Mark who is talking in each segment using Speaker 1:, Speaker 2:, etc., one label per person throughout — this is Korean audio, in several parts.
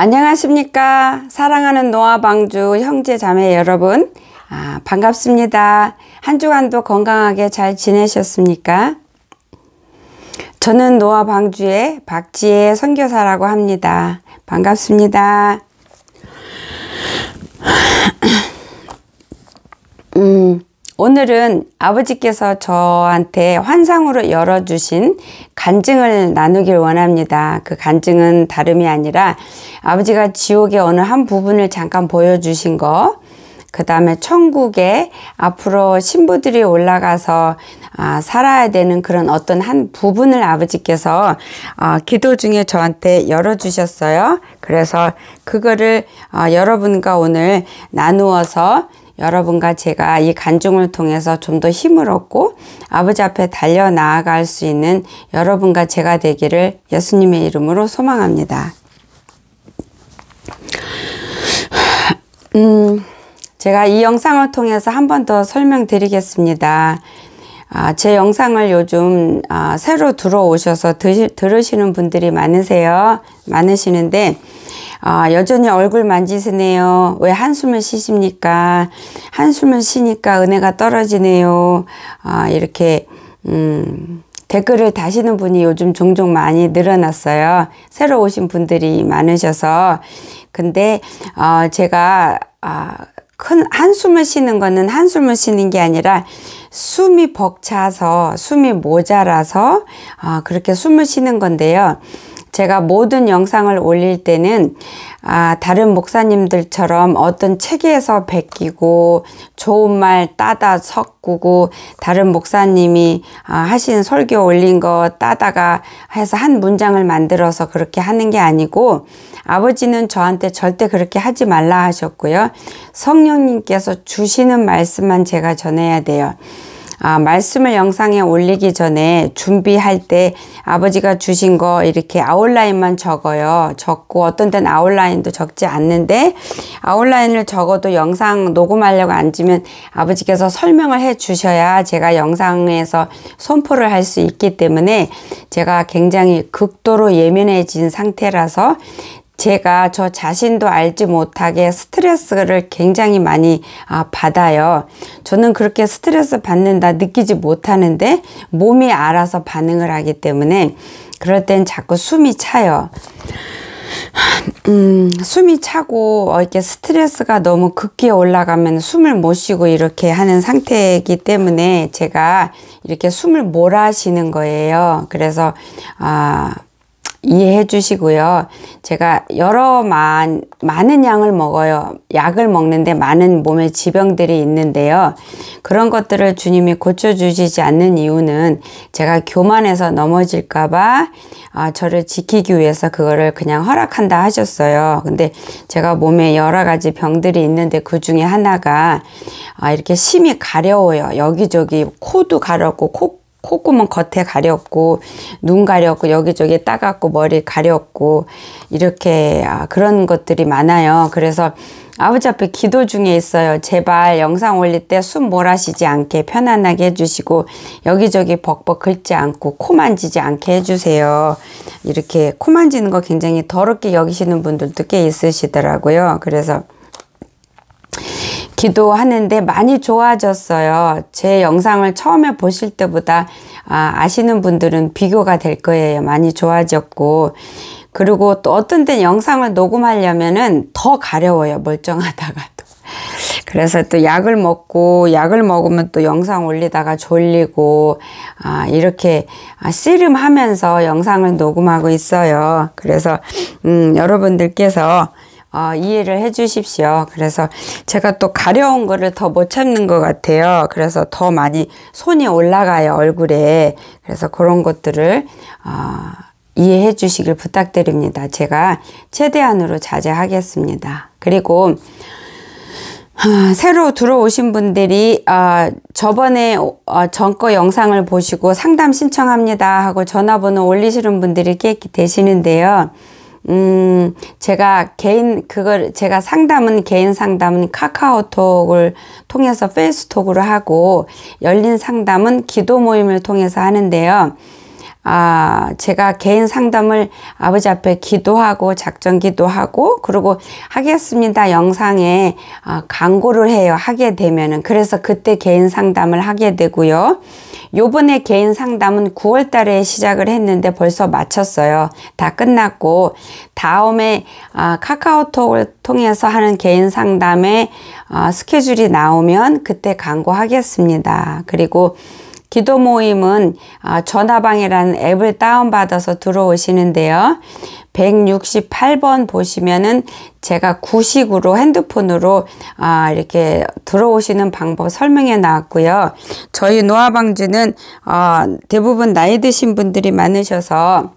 Speaker 1: 안녕하십니까. 사랑하는 노아방주 형제 자매 여러분, 반갑습니다. 한 주간도 건강하게 잘 지내셨습니까? 저는 노아방주의 박지혜 선교사라고 합니다. 반갑습니다. 오늘은 아버지께서 저한테 환상으로 열어주신 간증을 나누길 원합니다. 그 간증은 다름이 아니라 아버지가 지옥의 어느 한 부분을 잠깐 보여주신 거, 그 다음에 천국에 앞으로 신부들이 올라가서 살아야 되는 그런 어떤 한 부분을 아버지께서 기도 중에 저한테 열어주셨어요. 그래서 그거를 여러분과 오늘 나누어서 여러분과 제가 이 간증을 통해서 좀 더 힘을 얻고 아버지 앞에 달려 나아갈 수 있는 여러분과 제가 되기를 예수님의 이름으로 소망합니다. 제가 이 영상을 통해서 한 번 더 설명드리겠습니다. 제 영상을 요즘 새로 들어오셔서 들으시는 분들이 많으시는데 여전히 얼굴 만지시네요. 왜 한숨을 쉬십니까? 한숨을 쉬니까 은혜가 떨어지네요. 이렇게 댓글을 다시는 분이 요즘 종종 많이 늘어났어요. 새로 오신 분들이 많으셔서. 근데 제가 큰 한숨을 쉬는 거는 한숨을 쉬는 게 아니라 숨이 벅차서 숨이 모자라서 그렇게 숨을 쉬는 건데요. 제가 모든 영상을 올릴 때는 다른 목사님들처럼 어떤 책에서 베끼고 좋은 말 따다 섞고 다른 목사님이 하신 설교 올린 거 따다가 해서 한 문장을 만들어서 그렇게 하는 게 아니고 아버지는 저한테 절대 그렇게 하지 말라 하셨고요. 성령님께서 주시는 말씀만 제가 전해야 돼요. 말씀을 영상에 올리기 전에 준비할 때 아버지가 주신 거 이렇게 아웃라인만 적어요. 적고 어떤 때는 아웃라인도 적지 않는데 아웃라인을 적어도 영상 녹음하려고 앉으면 아버지께서 설명을 해 주셔야 제가 영상에서 선포를 할 수 있기 때문에 제가 굉장히 극도로 예민해진 상태라서 제가 저 자신도 알지 못하게 스트레스를 굉장히 많이 받아요. 저는 그렇게 스트레스 받는다 느끼지 못하는데 몸이 알아서 반응을 하기 때문에 그럴 땐 자꾸 숨이 차요. 숨이 차고 이렇게 스트레스가 너무 극기에 올라가면 숨을 못 쉬고 이렇게 하는 상태이기 때문에 제가 이렇게 숨을 몰아쉬는 거예요. 그래서 이해해 주시고요. 제가 많은 양을 먹어요. 약을 먹는데 많은 몸에 지병들이 있는데요. 그런 것들을 주님이 고쳐주시지 않는 이유는 제가 교만해서 넘어질까봐 저를 지키기 위해서 그거를 그냥 허락한다 하셨어요. 근데 제가 몸에 여러 가지 병들이 있는데 그 중에 하나가 이렇게 심이 가려워요. 여기저기 코도 가렵고 콧구멍 겉에 가렵고 눈 가렵고 여기저기 따갑고 머리 가렵고 이렇게 그런 것들이 많아요. 그래서 아버지 앞에 기도 중에 있어요. 제발 영상 올릴 때 숨 몰아쉬지 않게 편안하게 해주시고 여기저기 벅벅 긁지 않고 코 만지지 않게 해주세요. 이렇게 코 만지는 거 굉장히 더럽게 여기시는 분들도 꽤 있으시더라고요. 그래서 기도하는데 많이 좋아졌어요. 제 영상을 처음에 보실 때보다 아시는 분들은 비교가 될 거예요. 많이 좋아졌고 그리고 또 어떤 때 영상을 녹음하려면은 더 가려워요. 멀쩡하다가도. 그래서 또 약을 먹으면 또 영상 올리다가 졸리고 이렇게 씨름하면서 영상을 녹음하고 있어요. 그래서 여러분들께서 이해를 해 주십시오. 그래서 제가 또 가려운 거를 더 못 참는 것 같아요. 그래서 더 많이 손이 올라가요, 얼굴에. 그래서 그런 것들을 이해해 주시길 부탁드립니다. 제가 최대한으로 자제하겠습니다. 그리고 새로 들어오신 분들이 저번에 전거 영상을 보시고 상담 신청합니다 하고 전화번호 올리시는 분들이 꽤 계시는데요. 제가 개인 상담은 카카오톡을 통해서 페이스톡으로 하고 열린 상담은 기도 모임을 통해서 하는데요. 제가 개인 상담을 아버지 앞에 기도하고 작전 기도하고 그리고 하겠습니다 영상에 광고를 해요. 하게 되면은. 그래서 그때 개인 상담을 하게 되고요. 요번에 개인 상담은 9월 달에 시작을 했는데 벌써 마쳤어요. 다 끝났고 다음에 카카오톡을 통해서 하는 개인 상담에 스케줄이 나오면 그때 광고하겠습니다. 그리고 기도 모임은 전화방이라는 앱을 다운받아서 들어오시는데요. 168번 보시면은 제가 구식으로 핸드폰으로 이렇게 들어오시는 방법 설명해 나왔고요. 저희 노아방주는 대부분 나이 드신 분들이 많으셔서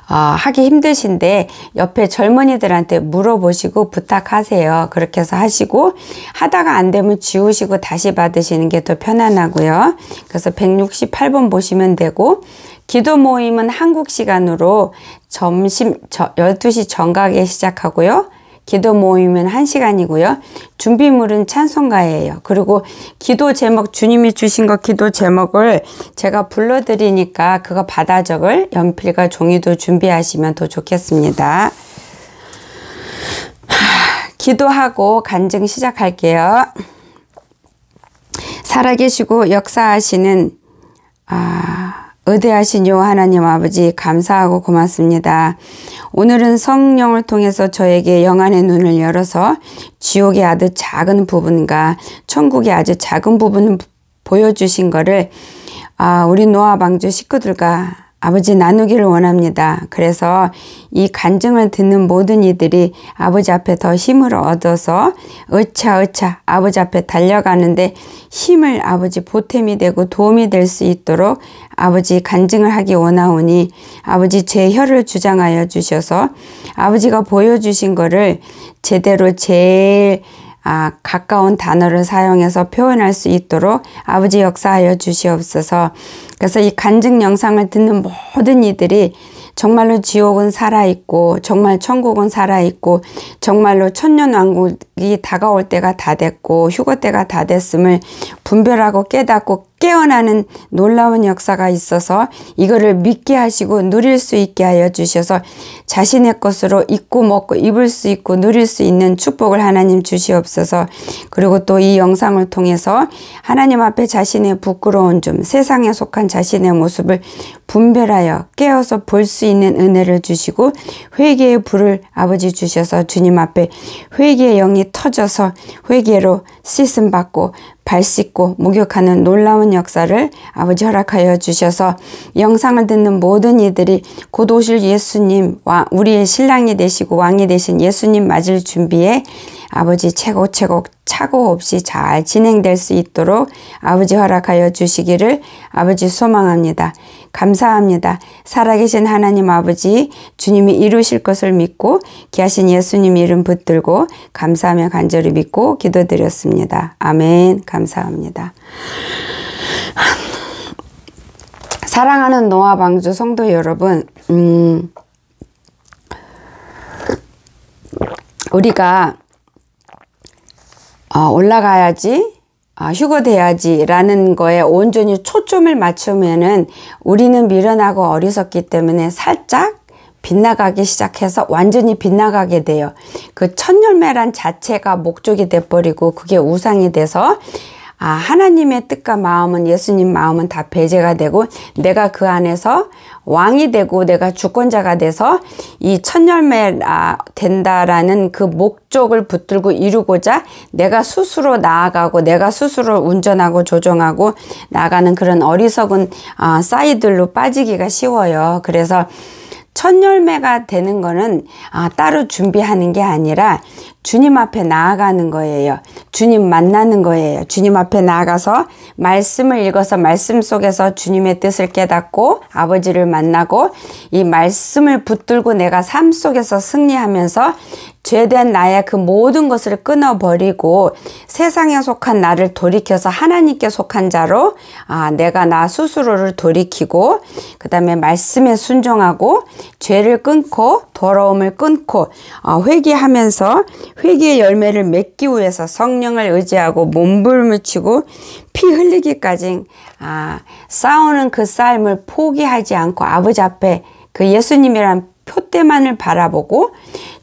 Speaker 1: 하기 힘드신데 옆에 젊은이들한테 물어보시고 부탁하세요. 그렇게 해서 하시고 하다가 안 되면 지우시고 다시 받으시는 게 더 편안하고요. 그래서 168번 보시면 되고 기도 모임은 한국 시간으로 점심 12시 정각에 시작하고요. 기도 모임은 1시간이고요. 준비물은 찬송가예요. 그리고 기도 제목 주님이 주신 거 기도 제목을 제가 불러드리니까 그거 받아 적을 연필과 종이도 준비하시면 더 좋겠습니다. 기도하고 간증 시작할게요. 살아계시고 역사하시는 의대하신 요 하나님 아버지 감사하고 고맙습니다. 오늘은 성령을 통해서 저에게 영안의 눈을 열어서 지옥의 아주 작은 부분과 천국의 아주 작은 부분을 보여주신 거를 우리 노아방주 식구들과 아버지 나누기를 원합니다. 그래서 이 간증을 듣는 모든 이들이 아버지 앞에 더 힘을 얻어서 으차 아버지 앞에 달려가는데 힘을 아버지 보탬이 되고 도움이 될 수 있도록 아버지 간증을 하기 원하오니 아버지 제 혀를 주장하여 주셔서 아버지가 보여주신 거를 제대로 제일 가까운 단어를 사용해서 표현할 수 있도록 아버지 역사하여 주시옵소서. 그래서 이 간증 영상을 듣는 모든 이들이 정말로 지옥은 살아있고 정말 천국은 살아있고 정말로 천년왕국이 다가올 때가 다 됐고 휴거 때가 다 됐음을 분별하고 깨닫고 깨어나는 놀라운 역사가 있어서 이거를 믿게 하시고 누릴 수 있게 하여 주셔서 자신의 것으로 입고 먹고 입을 수 있고 누릴 수 있는 축복을 하나님 주시옵소서. 그리고 또 이 영상을 통해서 하나님 앞에 자신의 부끄러운 점, 세상에 속한 자신의 모습을 분별하여 깨어서 볼 수 있는 은혜를 주시고 회개의 불을 아버지 주셔서 주님 앞에 회개의 영이 터져서 회개로 씻음 받고 발 씻고 목욕하는 놀라운 역사를 아버지 허락하여 주셔서 영상을 듣는 모든 이들이 곧 오실 예수님, 우리의 신랑이 되시고 왕이 되신 예수님 맞을 준비에 아버지 차곡차곡 착오 없이 잘 진행될 수 있도록 아버지 허락하여 주시기를 아버지 소망합니다. 감사합니다. 살아계신 하나님 아버지 주님이 이루실 것을 믿고 귀하신 예수님 이름 붙들고 감사하며 간절히 믿고 기도드렸습니다. 아멘. 감사합니다. 사랑하는 노아방주 성도 여러분, 우리가 올라가야지 휴거 돼야지 라는 거에 온전히 초점을 맞추면은 우리는 미련하고 어리석기 때문에 살짝 빗나가기 시작해서 완전히 빗나가게 돼요. 그 첫 열매란 자체가 목적이 돼버리고 그게 우상이 돼서 하나님의 뜻과 마음은 예수님 마음은 다 배제가 되고 내가 그 안에서 왕이 되고 내가 주권자가 돼서 이 첫 열매 된다라는 그 목적을 붙들고 이루고자 내가 스스로 나아가고 내가 스스로 운전하고 조종하고 나가는 그런 어리석은 사이들로 빠지기가 쉬워요. 그래서 첫 열매가 되는 거는 따로 준비하는 게 아니라 주님 앞에 나아가는 거예요. 주님 만나는 거예요. 주님 앞에 나아가서 말씀을 읽어서 말씀 속에서 주님의 뜻을 깨닫고 아버지를 만나고 이 말씀을 붙들고 내가 삶 속에서 승리하면서 죄된 나의 그 모든 것을 끊어버리고 세상에 속한 나를 돌이켜서 하나님께 속한 자로 내가 나 스스로를 돌이키고 그 다음에 말씀에 순종하고 죄를 끊고 더러움을 끊고 회개하면서 회개의 열매를 맺기 위해서 성령을 의지하고 몸부림치고 피 흘리기까지 싸우는 그 삶을 포기하지 않고 아버지 앞에 그 예수님이란 표대만을 바라보고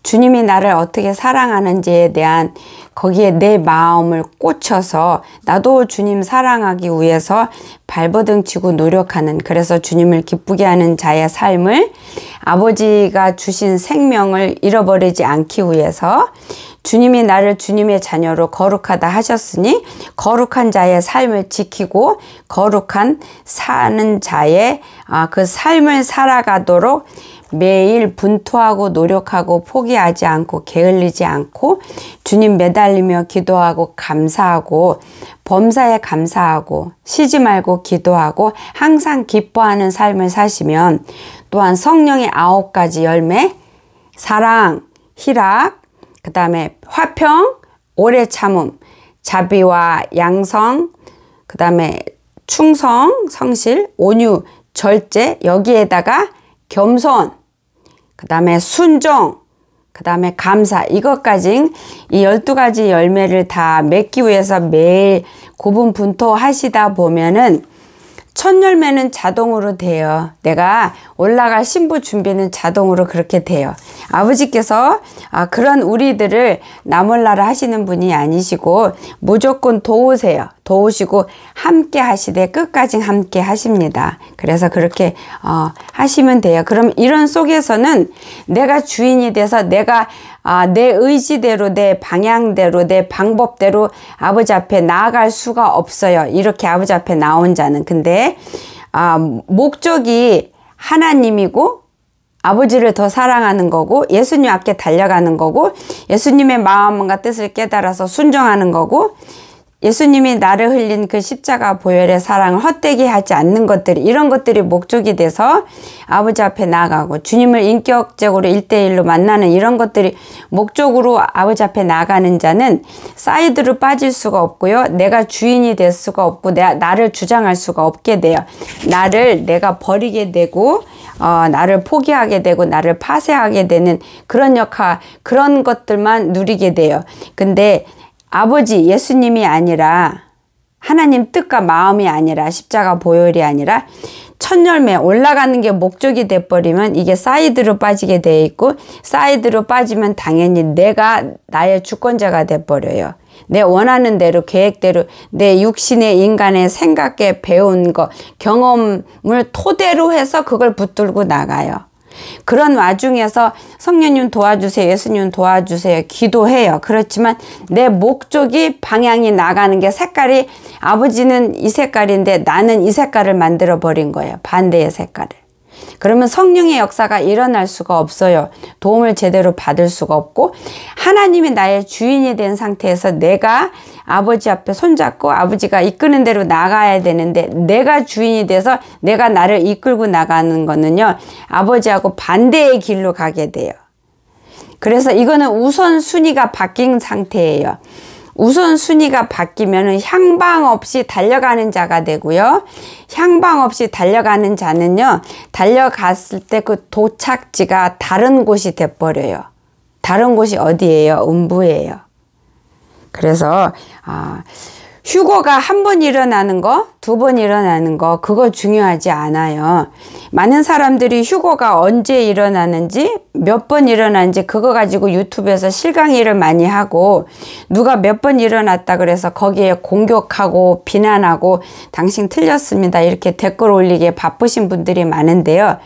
Speaker 1: 주님이 나를 어떻게 사랑하는지에 대한 거기에 내 마음을 꽂혀서 나도 주님 사랑하기 위해서 발버둥 치고 노력하는, 그래서 주님을 기쁘게 하는 자의 삶을, 아버지가 주신 생명을 잃어버리지 않기 위해서 주님이 나를 주님의 자녀로 거룩하다 하셨으니 거룩한 자의 삶을 지키고 거룩한 사는 자의 그 삶을 살아가도록 매일 분투하고 노력하고 포기하지 않고 게을리지 않고 주님 매달리며 기도하고 감사하고 범사에 감사하고 쉬지 말고 기도하고 항상 기뻐하는 삶을 사시면 또한 성령의 9가지 열매, 사랑, 희락, 그 다음에 화평, 오래 참음, 자비와 양성, 그 다음에 충성, 성실, 온유, 절제, 여기에다가 겸손, 그 다음에 순종, 그 다음에 감사, 이것까지 이 12가지 열매를 다 맺기 위해서 매일 고분분투하시다 보면은 첫 열매는 자동으로 돼요. 내가 올라갈 신부 준비는 자동으로 그렇게 돼요. 아버지께서 그런 우리들을 나몰라라 하시는 분이 아니시고 무조건 도우세요. 도우시고 함께 하시되 끝까지 함께 하십니다. 그래서 그렇게 하시면 돼요. 그럼 이런 속에서는 내가 주인이 돼서 내가 내 의지대로, 내 방향대로, 내 방법대로 아버지 앞에 나아갈 수가 없어요. 이렇게 아버지 앞에 나온 자는. 근데 목적이 하나님이고 아버지를 더 사랑하는 거고 예수님 앞에 달려가는 거고 예수님의 마음과 뜻을 깨달아서 순종하는 거고 예수님이 나를 흘린 그 십자가 보혈의 사랑을 헛되게 하지 않는 것들이, 이런 것들이 목적이 돼서 아버지 앞에 나아가고 주님을 인격적으로 1대1로 만나는 이런 것들이 목적으로 아버지 앞에 나아가는 자는 사이드로 빠질 수가 없고요. 내가 주인이 될 수가 없고 나를 주장할 수가 없게 돼요. 나를 내가 버리게 되고 나를 포기하게 되고 나를 파쇄하게 되는 그런 역할, 그런 것들만 누리게 돼요. 근데 아버지 예수님이 아니라 하나님 뜻과 마음이 아니라 십자가 보혈이 아니라 첫 열매 올라가는 게 목적이 돼버리면 이게 사이드로 빠지게 돼 있고 사이드로 빠지면 당연히 내가 나의 주권자가 돼버려요. 내 원하는 대로 계획대로 내 육신의 인간의 생각에 배운 거 경험을 토대로 해서 그걸 붙들고 나가요. 그런 와중에서 성령님 도와주세요, 예수님 도와주세요 기도해요. 그렇지만 내 목적이 방향이 나가는 게 색깔이 아버지는 이 색깔인데 나는 이 색깔을 만들어 버린 거예요. 반대의 색깔을. 그러면 성령의 역사가 일어날 수가 없어요. 도움을 제대로 받을 수가 없고 하나님이 나의 주인이 된 상태에서 내가 아버지 앞에 손잡고 아버지가 이끄는 대로 나가야 되는데 내가 주인이 돼서 내가 나를 이끌고 나가는 거는요 아버지하고 반대의 길로 가게 돼요. 그래서 이거는 우선순위가 바뀐 상태예요. 우선순위가 바뀌면 향방 없이 달려가는 자가 되고요. 향방 없이 달려가는 자는요. 달려갔을 때 그 도착지가 다른 곳이 돼버려요. 다른 곳이 어디예요? 음부예요. 그래서 휴거가 한 번 일어나는 거, 2번 일어나는 거 그거 중요하지 않아요. 많은 사람들이 휴거가 언제 일어나는지 몇 번 일어나는지 그거 가지고 유튜브에서 실강의를 많이 하고 누가 몇 번 일어났다 그래서 거기에 공격하고 비난하고 당신 틀렸습니다 이렇게 댓글 올리기에 바쁘신 분들이 많은데요.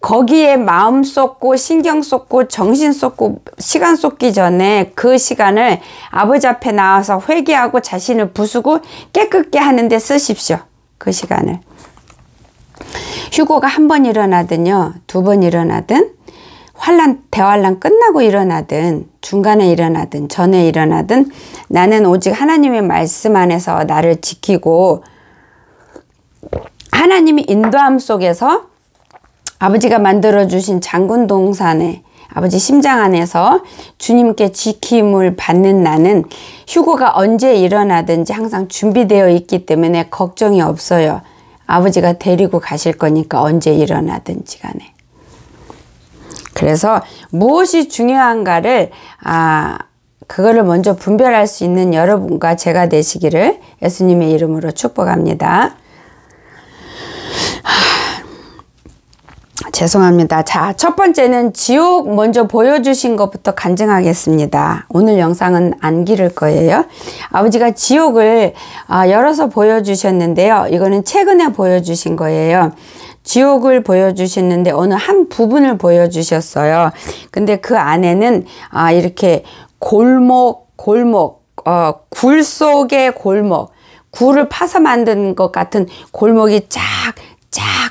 Speaker 1: 거기에 마음 쏟고 신경 쏟고 정신 쏟고 시간 쏟기 전에 그 시간을 아버지 앞에 나와서 회개하고 자신을 부수고 깨끗게 하는데 쓰십시오. 그 시간을. 휴거가 한 번 일어나든요 2번 일어나든 대환란 끝나고 일어나든 중간에 일어나든 전에 일어나든 나는 오직 하나님의 말씀 안에서 나를 지키고 하나님이 인도함 속에서 아버지가 만들어주신 장군 동산에 아버지 심장 안에서 주님께 지킴을 받는 나는 휴거가 언제 일어나든지 항상 준비되어 있기 때문에 걱정이 없어요. 아버지가 데리고 가실 거니까 언제 일어나든지 간에. 그래서 무엇이 중요한가를 그거를 먼저 분별할 수 있는 여러분과 제가 되시기를 예수님의 이름으로 축복합니다. 죄송합니다. 자, 첫 번째는 지옥 먼저 보여주신 것부터 간증하겠습니다. 오늘 영상은 안 기를 거예요. 아버지가 지옥을 열어서 보여주셨는데요. 이거는 최근에 보여주신 거예요. 지옥을 보여주셨는데 어느 한 부분을 보여주셨어요. 근데 그 안에는 이렇게 골목, 굴 속의 골목, 굴을 파서 만든 것 같은 골목이 쫙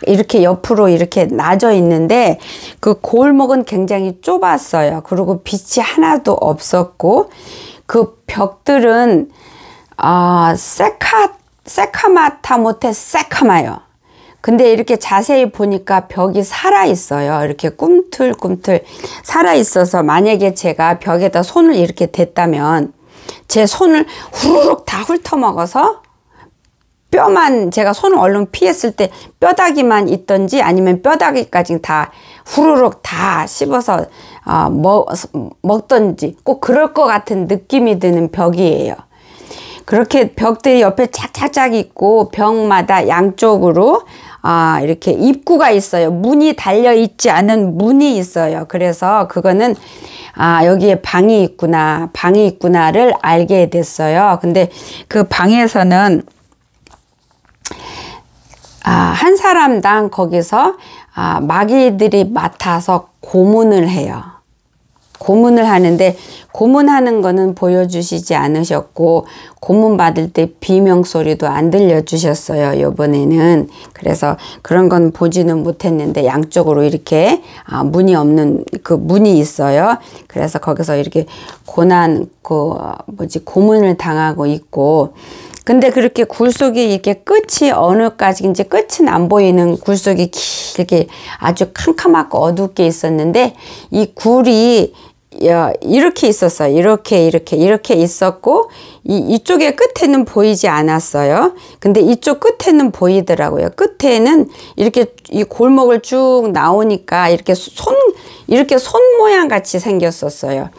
Speaker 1: 이렇게 옆으로 이렇게 나져 있는데 그 골목은 굉장히 좁았어요. 그리고 빛이 하나도 없었고 그 벽들은 새카맣다 못해 새카마요. 근데 이렇게 자세히 보니까 벽이 살아있어요. 이렇게 꿈틀꿈틀 살아있어서 만약에 제가 벽에다 손을 이렇게 댔다면 제 손을 후루룩 다 훑어먹어서 뼈만 제가 손을 얼른 피했을 때 뼈다귀만 있던지 아니면 뼈다귀까지 다 후루룩 다 씹어서 먹던지 꼭 그럴 것 같은 느낌이 드는 벽이에요. 그렇게 벽들이 옆에 짝짝짝 있고 벽마다 양쪽으로 이렇게 입구가 있어요. 문이 달려 있지 않은 문이 있어요. 그래서 그거는 여기에 방이 있구나를 알게 됐어요. 근데 그 방에서는 한 사람당 거기서 마귀들이 맡아서 고문을 해요. 고문을 하는데 고문하는 거는 보여주시지 않으셨고 고문 받을 때 비명소리도 안 들려주셨어요. 요번에는. 그래서 그런 건 보지는 못했는데 양쪽으로 이렇게 문이 없는 그 문이 있어요. 그래서 거기서 이렇게 고문을 당하고 있고 근데 그렇게 굴 속이 이렇게 끝이 어느까지인지 끝은 안 보이는 굴 속이 길게 아주 캄캄하고 어둡게 있었는데 이 굴이 이렇게 있었어요. 이렇게 있었고 이쪽의 끝에는 보이지 않았어요. 근데 이쪽 끝에는 보이더라고요. 끝에는 이렇게 이 골목을 쭉 나오니까 이렇게 손 모양 같이 생겼었어요.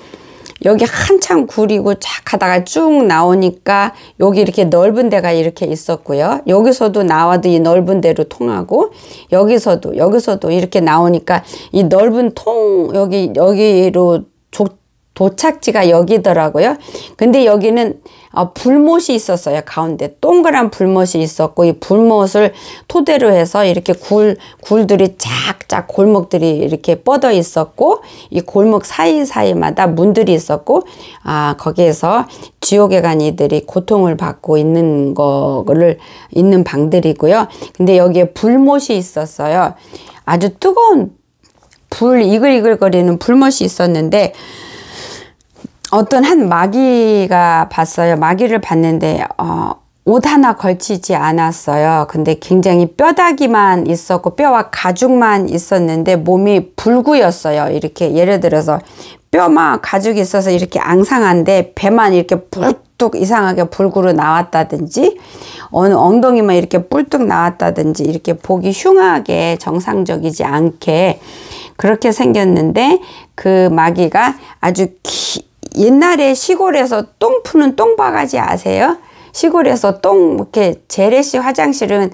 Speaker 1: 여기 한참 굴이고 쫙 하다가 쭉 나오니까 여기 이렇게 넓은 데가 이렇게 있었고요. 여기서도 나와도 이 넓은 데로 통하고 여기서도 이렇게 나오니까 이 넓은 여기로 도착지가 여기더라고요. 근데 여기는 불못이 있었어요. 가운데 동그란 불못이 있었고 이 불못을 토대로 해서 이렇게 굴들이 쫙쫙 골목들이 이렇게 뻗어 있었고 이 골목 사이사이마다 문들이 있었고 거기에서 지옥에 간 이들이 고통을 받고 있는 방들이고요. 근데 여기에 불못이 있었어요. 아주 뜨거운 이글이글거리는 불못이 있었는데 어떤 한 마귀가 봤어요. 마귀를 봤는데 옷 하나 걸치지 않았어요. 근데 굉장히 뼈다귀만 있었고 뼈와 가죽만 있었는데 몸이 불구였어요. 이렇게 예를 들어서 뼈만 가죽이 있어서 이렇게 앙상한데 배만 이렇게 뿔뚝 이상하게 불구로 나왔다든지 어느 엉덩이만 이렇게 뿔뚝 나왔다든지 이렇게 보기 흉하게 정상적이지 않게 그렇게 생겼는데 그 마귀가 아주 옛날에 시골에서 똥 푸는 똥바가지 아세요? 시골에서 이렇게 재래식 화장실은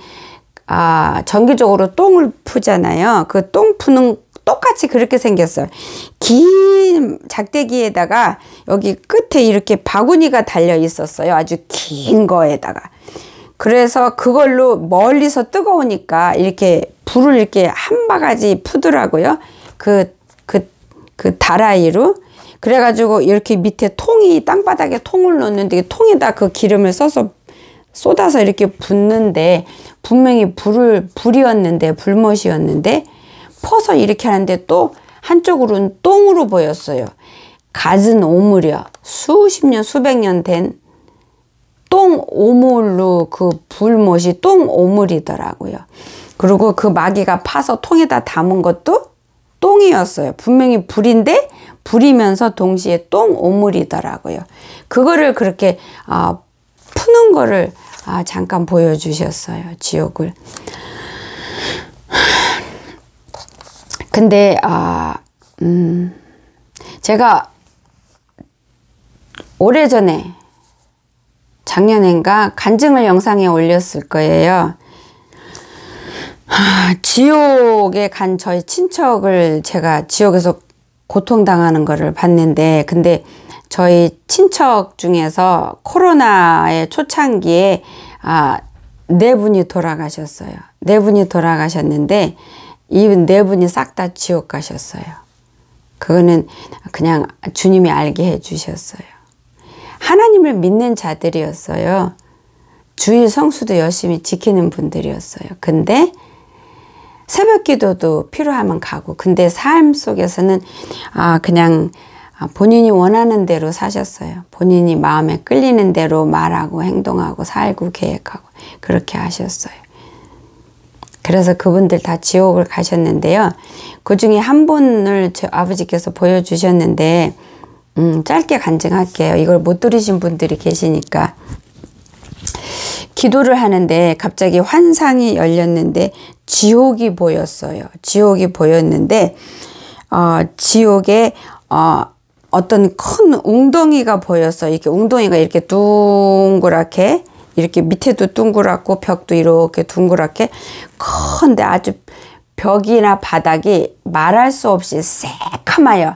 Speaker 1: 정기적으로 똥을 푸잖아요. 그 똥 푸는 똑같이 그렇게 생겼어요. 긴 작대기에다가 여기 끝에 이렇게 바구니가 달려 있었어요. 아주 긴 거에다가. 그래서 그걸로 멀리서 뜨거우니까 이렇게 불을 이렇게 한 바가지 푸더라고요. 그 다라이로. 그래가지고 이렇게 밑에 땅바닥에 통을 놓는데 통에다 그 기름을 쏟아서 이렇게 붓는데 분명히 불이었는데 불못이었는데 퍼서 이렇게 하는데 또 한쪽으로는 똥으로 보였어요. 갖은 오물이요. 수십 년 수백 년 된 똥오물로 그 불못이 똥오물이더라고요. 그리고 그 마귀가 파서 통에다 담은 것도 똥이었어요. 분명히 불인데 불이면서 동시에 똥 오물이더라고요. 그거를 그렇게 푸는 거를 잠깐 보여주셨어요. 지옥을. 근데 제가 오래전에 작년엔가 간증을 영상에 올렸을 거예요. 지옥에 간 저희 친척을 제가 지옥에서 고통당하는 거를 봤는데, 근데 저희 친척 중에서 코로나의 초창기에 네 분이 돌아가셨어요. 네 분이 돌아가셨는데 이 네 분이 싹 다 지옥 가셨어요. 그거는 그냥 주님이 알게 해주셨어요. 하나님을 믿는 자들이었어요. 주일 성수도 열심히 지키는 분들이었어요. 근데 새벽 기도도 필요하면 가고, 근데 삶 속에서는 그냥 본인이 원하는 대로 사셨어요. 본인이 마음에 끌리는 대로 말하고 행동하고 살고 계획하고 그렇게 하셨어요. 그래서 그분들 다 지옥을 가셨는데요. 그 중에 한 분을 제 아버지께서 보여주셨는데 짧게 간증할게요. 이걸 못 들으신 분들이 계시니까. 기도를 하는데 갑자기 환상이 열렸는데 지옥이 보였어요. 지옥이 보였는데 지옥에 어떤 큰 웅덩이가 보였어요. 이렇게 웅덩이가 이렇게 둥그랗게, 이렇게 밑에도 둥그랗고 벽도 이렇게 둥그랗게 큰데 아주 벽이나 바닥이 말할 수 없이 새카마요.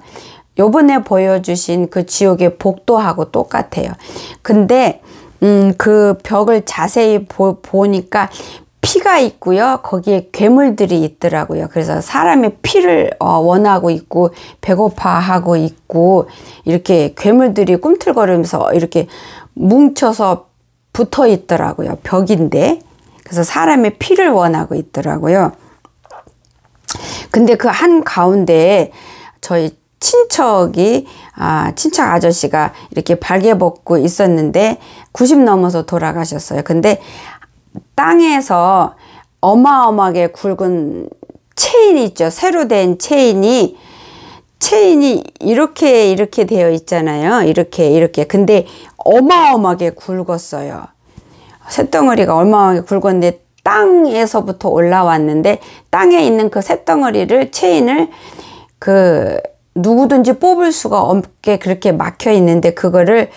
Speaker 1: 요번에 보여주신 그 지옥의 복도하고 똑같아요. 근데 그 벽을 자세히 보니까 피가 있고요. 거기에 괴물들이 있더라고요. 그래서 사람의 피를 원하고 있고 배고파하고 있고, 이렇게 괴물들이 꿈틀거리면서 이렇게 뭉쳐서 붙어 있더라고요. 벽인데. 그래서 사람의 피를 원하고 있더라고요. 근데 그 한 가운데에 저희 친척 아저씨가 이렇게 발개 벗고 있었는데 90 넘어서 돌아가셨어요. 근데 땅에서 어마어마하게 굵은 체인이 있죠. 새로 된 체인이 이렇게 되어 있잖아요. 이렇게. 근데 어마어마하게 굵었어요. 쇳덩어리가 어마어마하게 굵었는데 땅에서부터 올라왔는데, 땅에 있는 그 쇳덩어리를, 체인을 누구든지 뽑을 수가 없게 그렇게 막혀 있는데, 그거를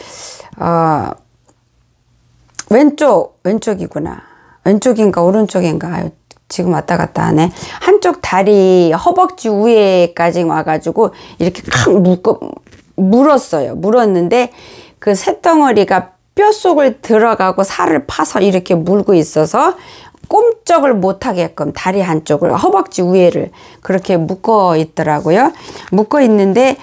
Speaker 1: 왼쪽이구나. 왼쪽인가 오른쪽인가. 지금 왔다 갔다 하네. 한쪽 다리 허벅지 위에까지 와가지고 이렇게 물었어요. 물었는데 그 쇳덩어리가 뼛속을 들어가고 살을 파서 이렇게 물고 있어서 꼼짝을 못하게끔 다리 한쪽을, 허벅지 위에를 그렇게 묶어 있더라고요. 묶어 있는데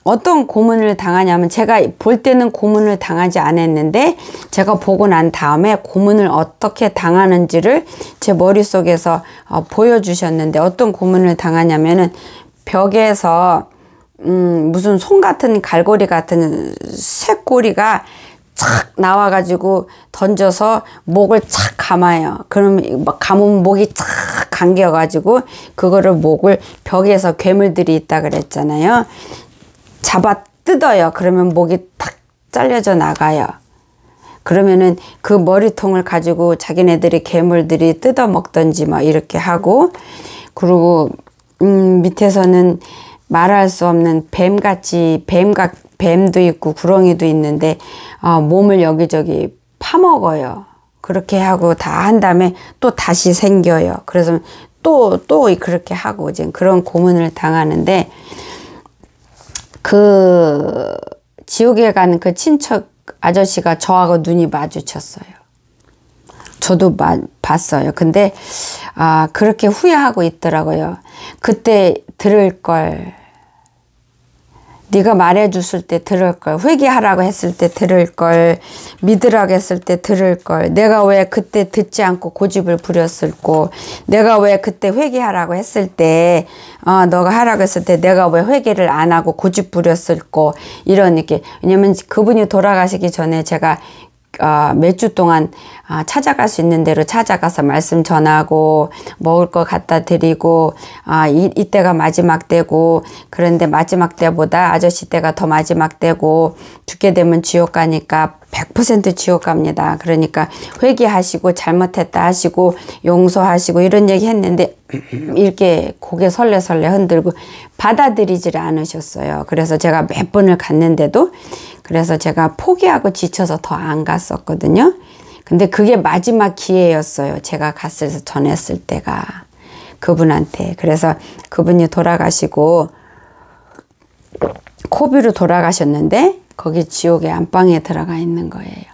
Speaker 1: 어떤 고문을 당하냐면, 제가 볼 때는 고문을 당하지 않았는데 제가 보고 난 다음에 고문을 어떻게 당하는지를 제 머릿속에서 보여주셨는데, 어떤 고문을 당하냐면은 벽에서 무슨 송 같은 갈고리 같은 쇠꼬리가 착 나와가지고 던져서 목을 착 감아요. 그러면 감으면 목이 착 감겨가지고 그거를 목을, 벽에서 괴물들이 있다 그랬잖아요. 잡아 뜯어요. 그러면 목이 탁 잘려져 나가요. 그러면은 그 머리통을 가지고 자기네들이 괴물들이 뜯어 먹던지 막 이렇게 하고, 그리고 밑에서는 말할 수 없는 뱀같이, 뱀도 있고 구렁이도 있는데 몸을 여기저기 파먹어요. 그렇게 하고 다 한 다음에 또 다시 생겨요. 그래서 또 그렇게 하고 이제 그런 고문을 당하는데, 그 지옥에 가는 그 친척 아저씨가 저하고 눈이 마주쳤어요. 저도 봤어요. 근데 그렇게 후회하고 있더라고요. 그때 들을 걸, 네가 말해줬을 때 들을 걸, 회개하라고 했을 때 들을 걸, 믿으라고 했을 때 들을 걸, 내가 왜 그때 듣지 않고 고집을 부렸을꼬, 내가 왜 그때 회개하라고 했을 때 너가 하라고 했을 때 내가 왜 회개를 안 하고 고집 부렸을꼬, 이런, 이렇게. 왜냐면 그분이 돌아가시기 전에 제가 몇 주 동안 찾아갈 수 있는 대로 찾아가서 말씀 전하고 먹을 거 갖다 드리고 이때가 마지막 때고, 그런데 마지막 때보다 아저씨 때가 더 마지막 때고, 죽게 되면 지옥 가니까 100% 지옥 갑니다. 그러니까 회개하시고 잘못했다 하시고 용서하시고 이런 얘기 했는데 이렇게 고개 설레설레 흔들고 받아들이질 않으셨어요. 그래서 제가 몇 번을 갔는데도, 그래서 제가 포기하고 지쳐서 더 안 갔었거든요. 근데 그게 마지막 기회였어요. 제가 갔을 전했을 때가 그분한테. 그래서 그분이 돌아가시고 코비로 돌아가셨는데 거기 지옥의 안방에 들어가 있는 거예요.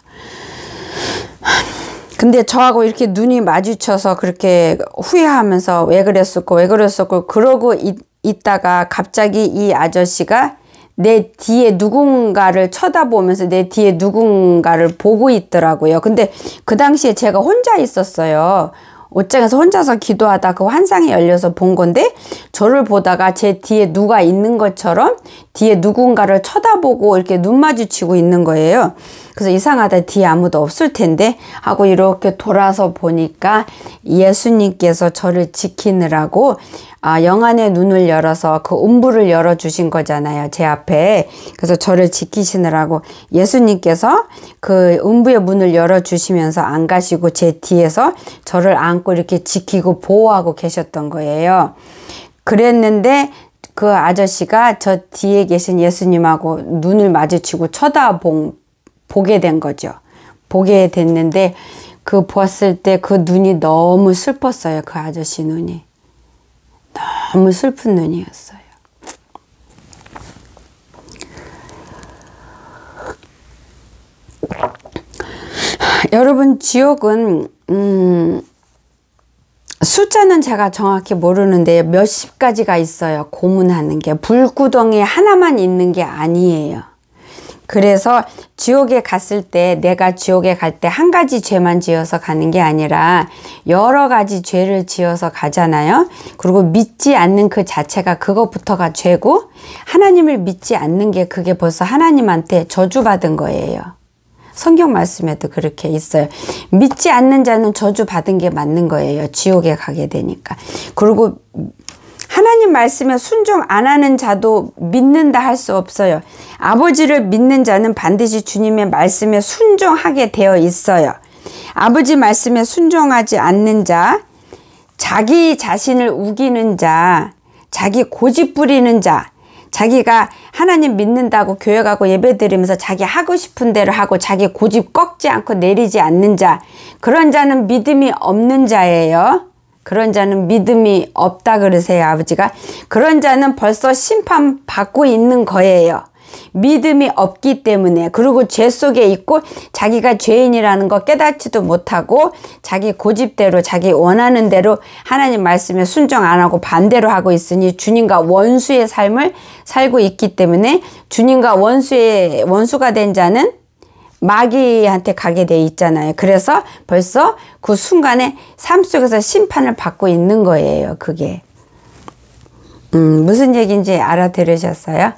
Speaker 1: 근데 저하고 이렇게 눈이 마주쳐서 그렇게 후회하면서 왜 그랬었고 그러고 있다가 갑자기 이 아저씨가 내 뒤에 누군가를 쳐다보면서 내 뒤에 누군가를 보고 있더라고요. 근데 그 당시에 제가 혼자 있었어요. 옷장에서 혼자서 기도하다 그 환상이 열려서 본 건데, 저를 보다가 제 뒤에 누가 있는 것처럼 뒤에 누군가를 쳐다보고 이렇게 눈 마주치고 있는 거예요. 그래서 이상하다, 뒤에 아무도 없을 텐데 하고 이렇게 돌아서 보니까 예수님께서 저를 지키느라고 영안의 눈을 열어서 그 음부를 열어주신 거잖아요, 제 앞에. 그래서 저를 지키시느라고 예수님께서 그 음부의 문을 열어주시면서 안 가시고 제 뒤에서 저를 안고 이렇게 지키고 보호하고 계셨던 거예요. 그랬는데 그 아저씨가 저 뒤에 계신 예수님하고 눈을 마주치고 보게 된 거죠. 보게 됐는데 그 봤을 때 그 눈이 너무 슬펐어요. 그 아저씨 눈이. 너무 슬픈 눈이었어요. 여러분, 지옥은 숫자는 제가 정확히 모르는데 몇십 가지가 있어요. 고문하는 게. 불구덩이 하나만 있는 게 아니에요. 그래서 지옥에 갔을 때, 내가 지옥에 갈 때 한 가지 죄만 지어서 가는 게 아니라 여러 가지 죄를 지어서 가잖아요. 그리고 믿지 않는 그 자체가, 그것부터가 죄고, 하나님을 믿지 않는 게 그게 벌써 하나님한테 저주받은 거예요. 성경 말씀에도 그렇게 있어요. 믿지 않는 자는 저주받은 게 맞는 거예요. 지옥에 가게 되니까. 그리고 하나님 말씀에 순종 안 하는 자도 믿는다 할 수 없어요. 아버지를 믿는 자는 반드시 주님의 말씀에 순종하게 되어 있어요. 아버지 말씀에 순종하지 않는 자, 자기 자신을 우기는 자, 자기 고집 부리는 자, 자기가 하나님 믿는다고 교회 가고 예배 드리면서 자기 하고 싶은 대로 하고 자기 고집 꺾지 않고 내리지 않는 자, 그런 자는 믿음이 없는 자예요. 그런 자는 믿음이 없다 그러세요, 아버지가. 그런 자는 벌써 심판받고 있는 거예요. 믿음이 없기 때문에. 그리고 죄 속에 있고 자기가 죄인이라는 거 깨닫지도 못하고 자기 고집대로 자기 원하는 대로 하나님 말씀에 순종 안 하고 반대로 하고 있으니 주님과 원수의 삶을 살고 있기 때문에, 주님과 원수가 된 자는 마귀한테 가게 돼 있잖아요. 그래서 벌써 그 순간에 삶 속에서 심판을 받고 있는 거예요. 그게 무슨 얘기인지 알아들으셨어요?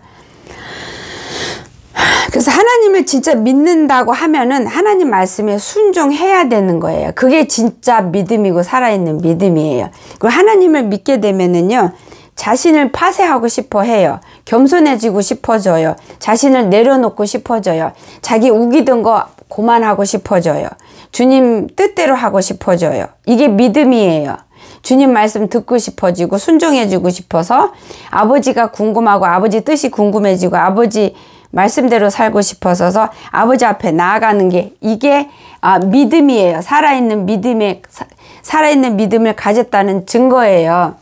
Speaker 1: 그래서 하나님을 진짜 믿는다고 하면은 하나님 말씀에 순종해야 되는 거예요. 그게 진짜 믿음이고 살아있는 믿음이에요. 그리고 하나님을 믿게 되면은요, 자신을 파쇄하고 싶어 해요. 겸손해지고 싶어져요. 자신을 내려놓고 싶어져요. 자기 우기던 거 그만하고 싶어져요. 주님 뜻대로 하고 싶어져요. 이게 믿음이에요. 주님 말씀 듣고 싶어지고 순종해주고 싶어서 아버지가 궁금하고 아버지 뜻이 궁금해지고 아버지 말씀대로 살고 싶어서 아버지 앞에 나아가는 게, 이게 믿음이에요. 살아있는 믿음을 가졌다는 증거예요.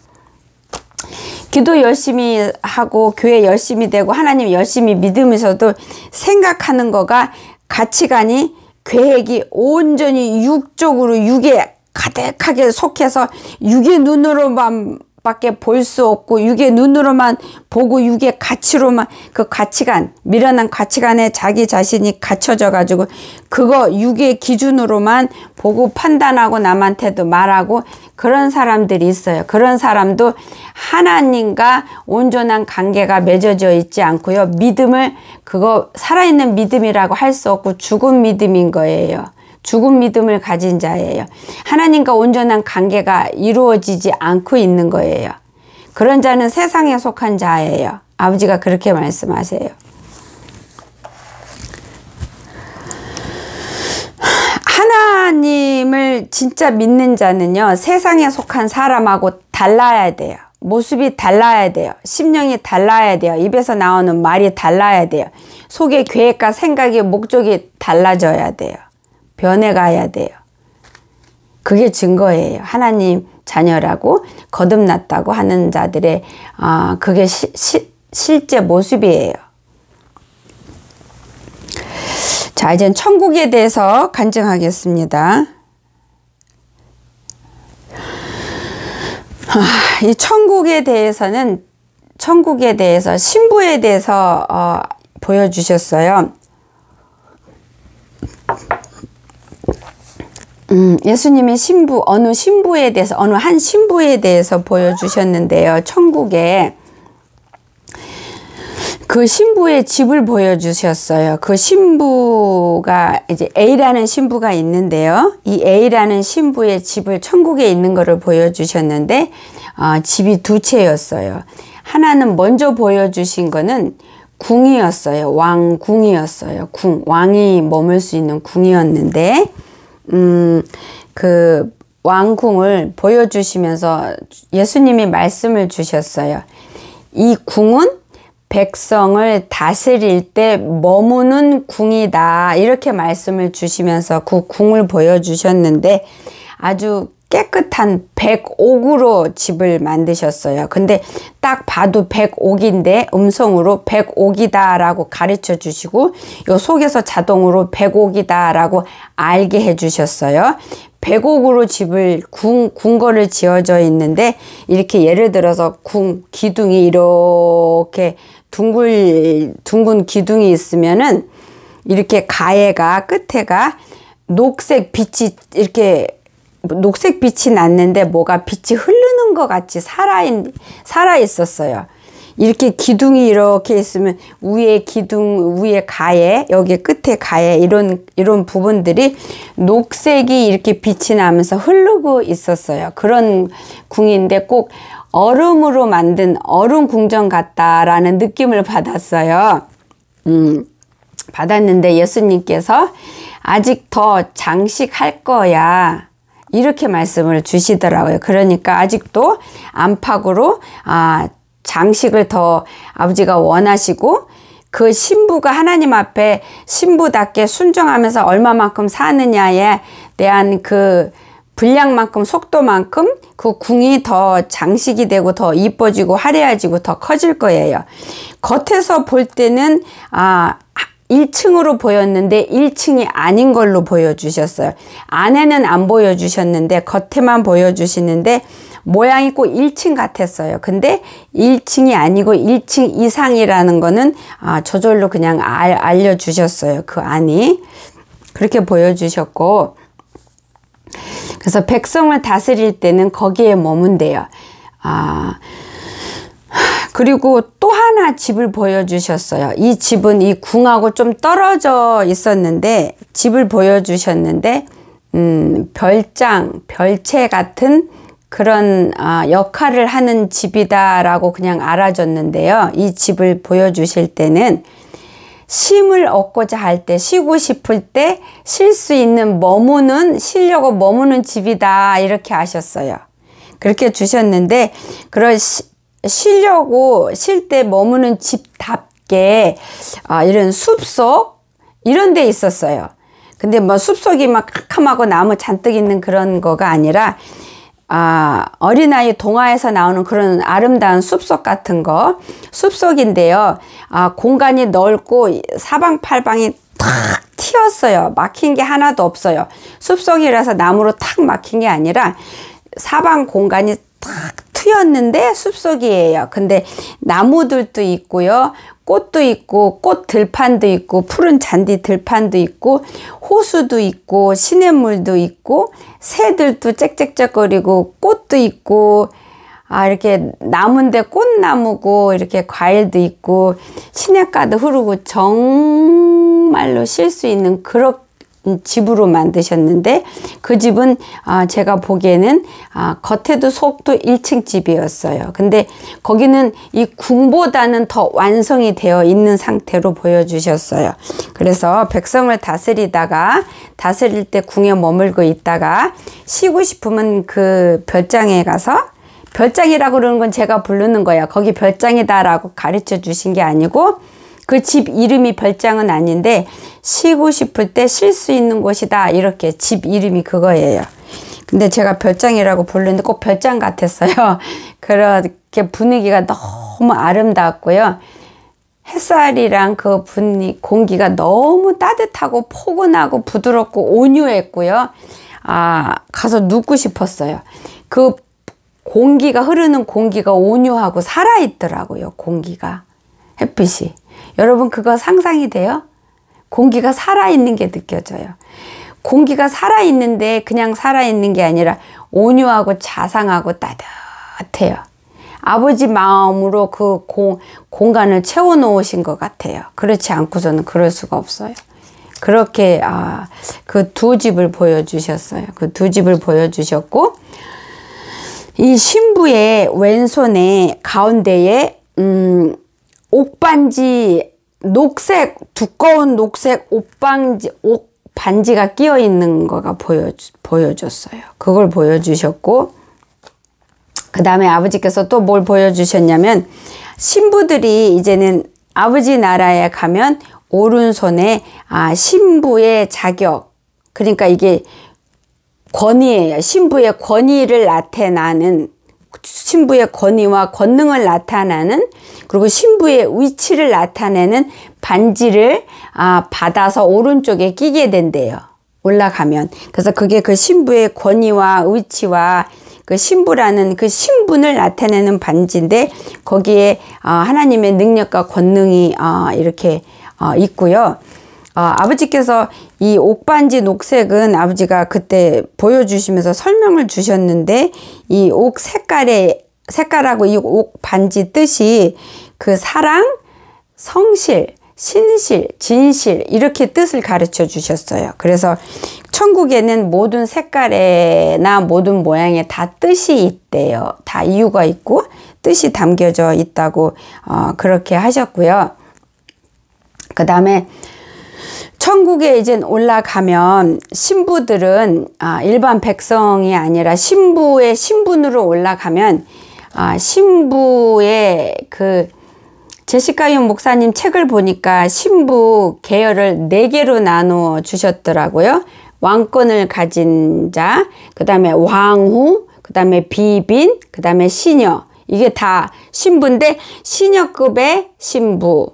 Speaker 1: 기도 열심히 하고 교회 열심히 되고 하나님 열심히 믿으면서도 생각하는 거가, 가치관이, 계획이 온전히 육적으로 육에 가득하게 속해서 육의 눈으로만 밖에 볼 수 없고 육의 눈으로만 보고 육의 가치로만 그 가치관, 미련한 가치관에 자기 자신이 갇혀져 가지고 그거 육의 기준으로만 보고 판단하고 남한테도 말하고 그런 사람들이 있어요. 그런 사람도 하나님과 온전한 관계가 맺어져 있지 않고요. 믿음을 그거 살아있는 믿음이라고 할 수 없고 죽은 믿음인 거예요. 죽은 믿음을 가진 자예요. 하나님과 온전한 관계가 이루어지지 않고 있는 거예요. 그런 자는 세상에 속한 자예요. 아버지가 그렇게 말씀하세요. 하나님을 진짜 믿는 자는요, 세상에 속한 사람하고 달라야 돼요. 모습이 달라야 돼요. 심령이 달라야 돼요. 입에서 나오는 말이 달라야 돼요. 속의 계획과 생각이 목적이 달라져야 돼요. 변해가야 돼요. 그게 증거예요. 하나님 자녀라고 거듭났다고 하는 자들의 그게 실제 모습이에요. 자, 이제 천국에 대해서 간증하겠습니다. 이 천국에 대해서는 천국에 대해서 신부에 대해서 보여주셨어요. 예수님의 신부, 어느 신부에 대해서, 어느 한 신부에 대해서 보여주셨는데요. 천국에 그 신부의 집을 보여주셨어요. 그 신부가 이제 A라는 신부가 있는데요. 이 A라는 신부의 집을 천국에 있는 것을 보여주셨는데 집이 두 채였어요. 하나는 먼저 보여주신 거는 궁이었어요. 왕궁이었어요. 궁, 왕이 머물 수 있는 궁이었는데 그 왕궁을 보여주시면서 예수님이 말씀을 주셨어요. 이 궁은 백성을 다스릴 때 머무는 궁이다. 이렇게 말씀을 주시면서 그 궁을 보여주셨는데 아주 깨끗한 백옥으로 집을 만드셨어요. 근데 딱 봐도 백옥인데 음성으로 백옥이다 라고 가르쳐 주시고 요 속에서 자동으로 백옥이다 라고 알게 해 주셨어요. 백옥으로 집을 궁궐을 지어져 있는데 이렇게 예를 들어서 궁 기둥이 이렇게 둥근 기둥이 있으면은 이렇게 가해가 끝에가 녹색 빛이 이렇게 녹색 빛이 났는데 뭐가 빛이 흐르는 것 같이 살아 있었어요. 이렇게 기둥이 이렇게 있으면 위에 기둥, 위에 가해, 여기 끝에 가해 이런 부분들이 녹색이 이렇게 빛이 나면서 흐르고 있었어요. 그런 궁인데 꼭 얼음으로 만든 얼음 궁전 같다라는 느낌을 받았어요. 받았는데 예수님께서 아직 더 장식할 거야. 이렇게 말씀을 주시더라고요. 그러니까 아직도 안팎으로 장식을 더 아버지가 원하시고 그 신부가 하나님 앞에 신부답게 순종하면서 얼마만큼 사느냐에 대한 그 분량만큼 속도만큼 그 궁이 더 장식이 되고 더 이뻐지고 화려해지고 더 커질 거예요. 겉에서 볼 때는 1층으로 보였는데 1층이 아닌 걸로 보여주셨어요. 안에는 안 보여주셨는데 겉에만 보여주시는데 모양이 꼭 1층 같았어요. 근데 1층이 아니고 1층 이상이라는 거는 저절로 그냥 알려주셨어요. 그 안이. 그렇게 보여주셨고 그래서 백성을 다스릴 때는 거기에 머문대요. 그리고 또 하나 집을 보여주셨어요. 이 집은 이 궁하고 좀 떨어져 있었는데 집을 보여주셨는데 별채 같은 그런 역할을 하는 집이다라고 그냥 알아줬는데요. 이 집을 보여주실 때는 쉼을 얻고자 할 때, 쉬고 싶을 때 쉴 수 있는 쉬려고 머무는 집이다 이렇게 하셨어요. 그렇게 주셨는데 그런 쉬려고 쉴 때 머무는 집답게 이런 숲속 이런 데 있었어요. 근데 뭐 숲속이 막 캄캄하고 나무 잔뜩 있는 그런 거가 아니라 어린아이 동화에서 나오는 그런 아름다운 숲속 같은 거 숲속인데요. 공간이 넓고 사방팔방이 탁 튀었어요. 막힌 게 하나도 없어요. 숲속이라서 나무로 탁 막힌 게 아니라 사방 공간이 탁 트였는데 숲속이에요. 근데 나무들도 있고요. 꽃도 있고 꽃 들판도 있고 푸른 잔디 들판도 있고 호수도 있고 시냇물도 있고 새들도 짹짹짹거리고 꽃도 있고 이렇게 나무인데 꽃나무고 이렇게 과일도 있고 시냇가도 흐르고 정말로 쉴 수 있는 그런 집으로 만드셨는데 그 집은 제가 보기에는 겉에도 속도 1층 집이었어요. 근데 거기는 이 궁보다는 더 완성이 되어 있는 상태로 보여주셨어요. 그래서 백성을 다스릴 때 궁에 머물고 있다가 쉬고 싶으면 그 별장에 가서, 별장이라고 그러는 건 제가 부르는 거야. 거기 별장이다라고 가르쳐 주신 게 아니고 그 집 이름이 별장은 아닌데 쉬고 싶을 때 쉴 수 있는 곳이다. 이렇게 집 이름이 그거예요. 근데 제가 별장이라고 부르는데 꼭 별장 같았어요. 그렇게 분위기가 너무 아름다웠고요. 햇살이랑 그 공기가 너무 따뜻하고 포근하고 부드럽고 온유했고요. 가서 눕고 싶었어요. 그 공기가 흐르는 공기가 온유하고 살아있더라고요. 공기가, 햇빛이. 여러분 그거 상상이 돼요? 공기가 살아있는 게 느껴져요. 공기가 살아있는데 그냥 살아있는 게 아니라 온유하고 자상하고 따뜻해요. 아버지 마음으로 그 공간을 채워놓으신 것 같아요. 그렇지 않고서는 그럴 수가 없어요. 그렇게 그 두 집을 보여주셨어요. 그 두 집을 보여주셨고 이 신부의 왼손에 가운데에 옥반지, 두꺼운 녹색 옥반지가 끼어 있는 거가 보여줬어요. 그걸 보여주셨고, 그 다음에 아버지께서 또 뭘 보여주셨냐면, 신부들이 이제는 아버지 나라에 가면 오른손에 신부의 자격, 그러니까 이게 권위예요. 신부의 권위를 나타내는, 신부의 권위와 권능을 나타내는, 그리고 신부의 위치를 나타내는 반지를 받아서 오른쪽에 끼게 된대요. 올라가면. 그래서 그게 그 신부의 권위와 위치와 그 신부라는 그 신분을 나타내는 반지인데 거기에 하나님의 능력과 권능이 이렇게 있고요. 아버지께서 이 옥반지 녹색은 아버지가 그때 보여주시면서 설명을 주셨는데 이 옥 색깔하고 이 옥반지 뜻이 그 사랑, 성실, 신실, 진실 이렇게 뜻을 가르쳐 주셨어요. 그래서 천국에는 모든 색깔에나 모든 모양에 다 뜻이 있대요. 다 이유가 있고 뜻이 담겨져 있다고 그렇게 하셨고요. 그 다음에 천국에 이제 올라가면 신부들은 일반 백성이 아니라 신부의 신분으로 올라가면 신부의 그 제시카 윤 목사님 책을 보니까 신부 계열을 4개로 나누어 주셨더라고요. 왕권을 가진 자, 그 다음에 왕후, 그 다음에 비빈, 그 다음에 시녀. 이게 다 신부인데 시녀급의 신부,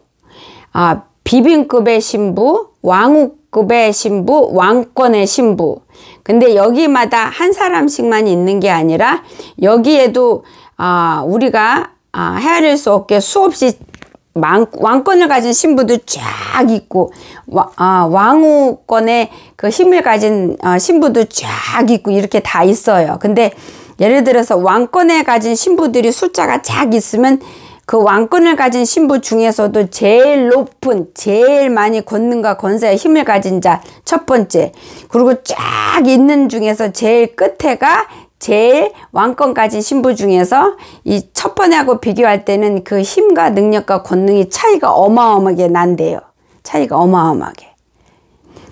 Speaker 1: 비빈급의 신부, 왕후급의 신부, 왕권의 신부. 근데 여기마다 한 사람씩만 있는 게 아니라 여기에도 우리가 헤아릴 수 없게 수없이 왕권을 가진 신부도 쫙 있고 왕후권의 그 힘을 가진 신부도 쫙 있고 이렇게 다 있어요. 근데 예를 들어서 왕권에 가진 신부들이 숫자가 쫙 있으면 그 왕권을 가진 신부 중에서도 제일 높은, 제일 많이 권능과 권세의 힘을 가진 자 첫 번째, 그리고 쫙 있는 중에서 제일 끝에가 제일 왕권 가진 신부 중에서 이 첫 번째하고 비교할 때는 그 힘과 능력과 권능이 차이가 어마어마하게 난대요. 차이가 어마어마하게.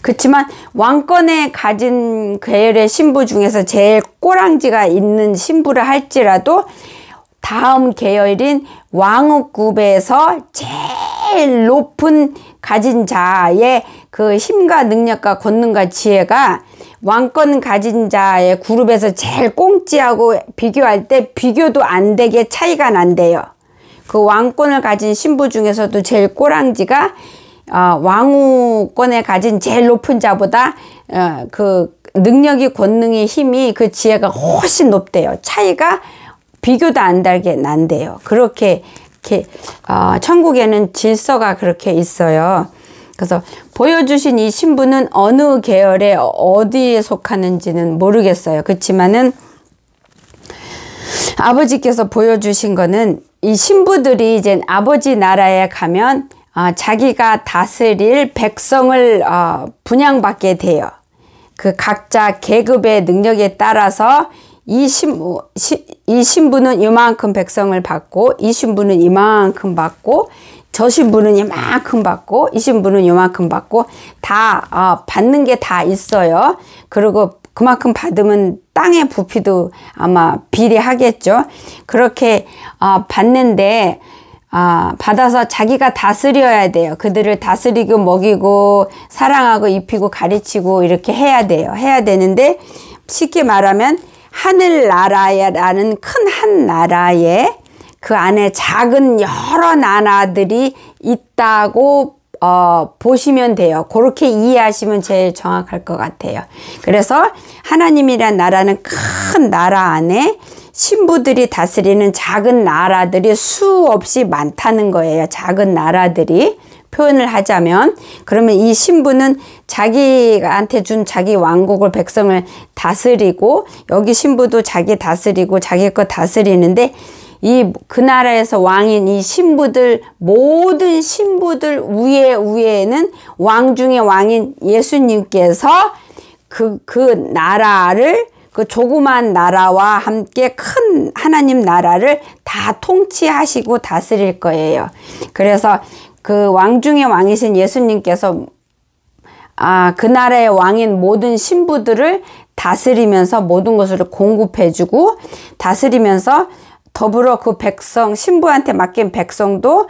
Speaker 1: 그렇지만 왕권에 가진 계열의 신부 중에서 제일 꼬랑지가 있는 신부를 할지라도 다음 계열인 왕후급에서 제일 높은 가진 자의 그 힘과 능력과 권능과 지혜가 왕권 가진 자의 그룹에서 제일 꽁찌하고 비교할 때 비교도 안 되게 차이가 난대요. 그 왕권을 가진 신부 중에서도 제일 꼬랑지가 왕후권에 가진 제일 높은 자보다 그 능력이, 권능이, 힘이, 그 지혜가 훨씬 높대요. 차이가 비교도 안 되게 난대요. 그렇게 천국에는 질서가 그렇게 있어요. 그래서 보여주신 이 신부는 어느 계열에 어디에 속하는지는 모르겠어요. 그렇지만은 아버지께서 보여주신 거는 이 신부들이 이제 아버지 나라에 가면 자기가 다스릴 백성을 분양받게 돼요. 그 각자 계급의 능력에 따라서 이 신부는 이만큼 백성을 받고, 이 신부는 이만큼 받고, 저 신부는 이만큼 받고, 이 신부는 이만큼 받고, 다 받는 게 다 있어요. 그리고 그만큼 받으면 땅의 부피도 아마 비례하겠죠. 그렇게 받는데 받아서 자기가 다스려야 돼요. 그들을 다스리고 먹이고 사랑하고 입히고 가르치고 이렇게 해야 돼요. 해야 되는데 쉽게 말하면 하늘나라라는 큰 한 나라에 그 안에 작은 여러 나라들이 있다고 보시면 돼요. 그렇게 이해하시면 제일 정확할 것 같아요. 그래서 하나님이란 나라는 큰 나라 안에 신부들이 다스리는 작은 나라들이 수없이 많다는 거예요. 작은 나라들이. 표현을 하자면, 그러면 이 신부는 자기한테 준 자기 왕국을, 백성을 다스리고, 여기 신부도 자기 다스리고 자기 거 다스리는데, 그 나라에서 왕인 이 신부들, 모든 신부들 위에는 왕 중에 왕인 예수님께서 그 나라를, 그 조그만 나라와 함께 큰 하나님 나라를 다 통치하시고 다스릴 거예요. 그래서 그 왕 중에 왕이신 예수님께서 그 나라의 왕인 모든 신부들을 다스리면서 모든 것을 공급해주고 다스리면서 더불어 그 백성, 신부한테 맡긴 백성도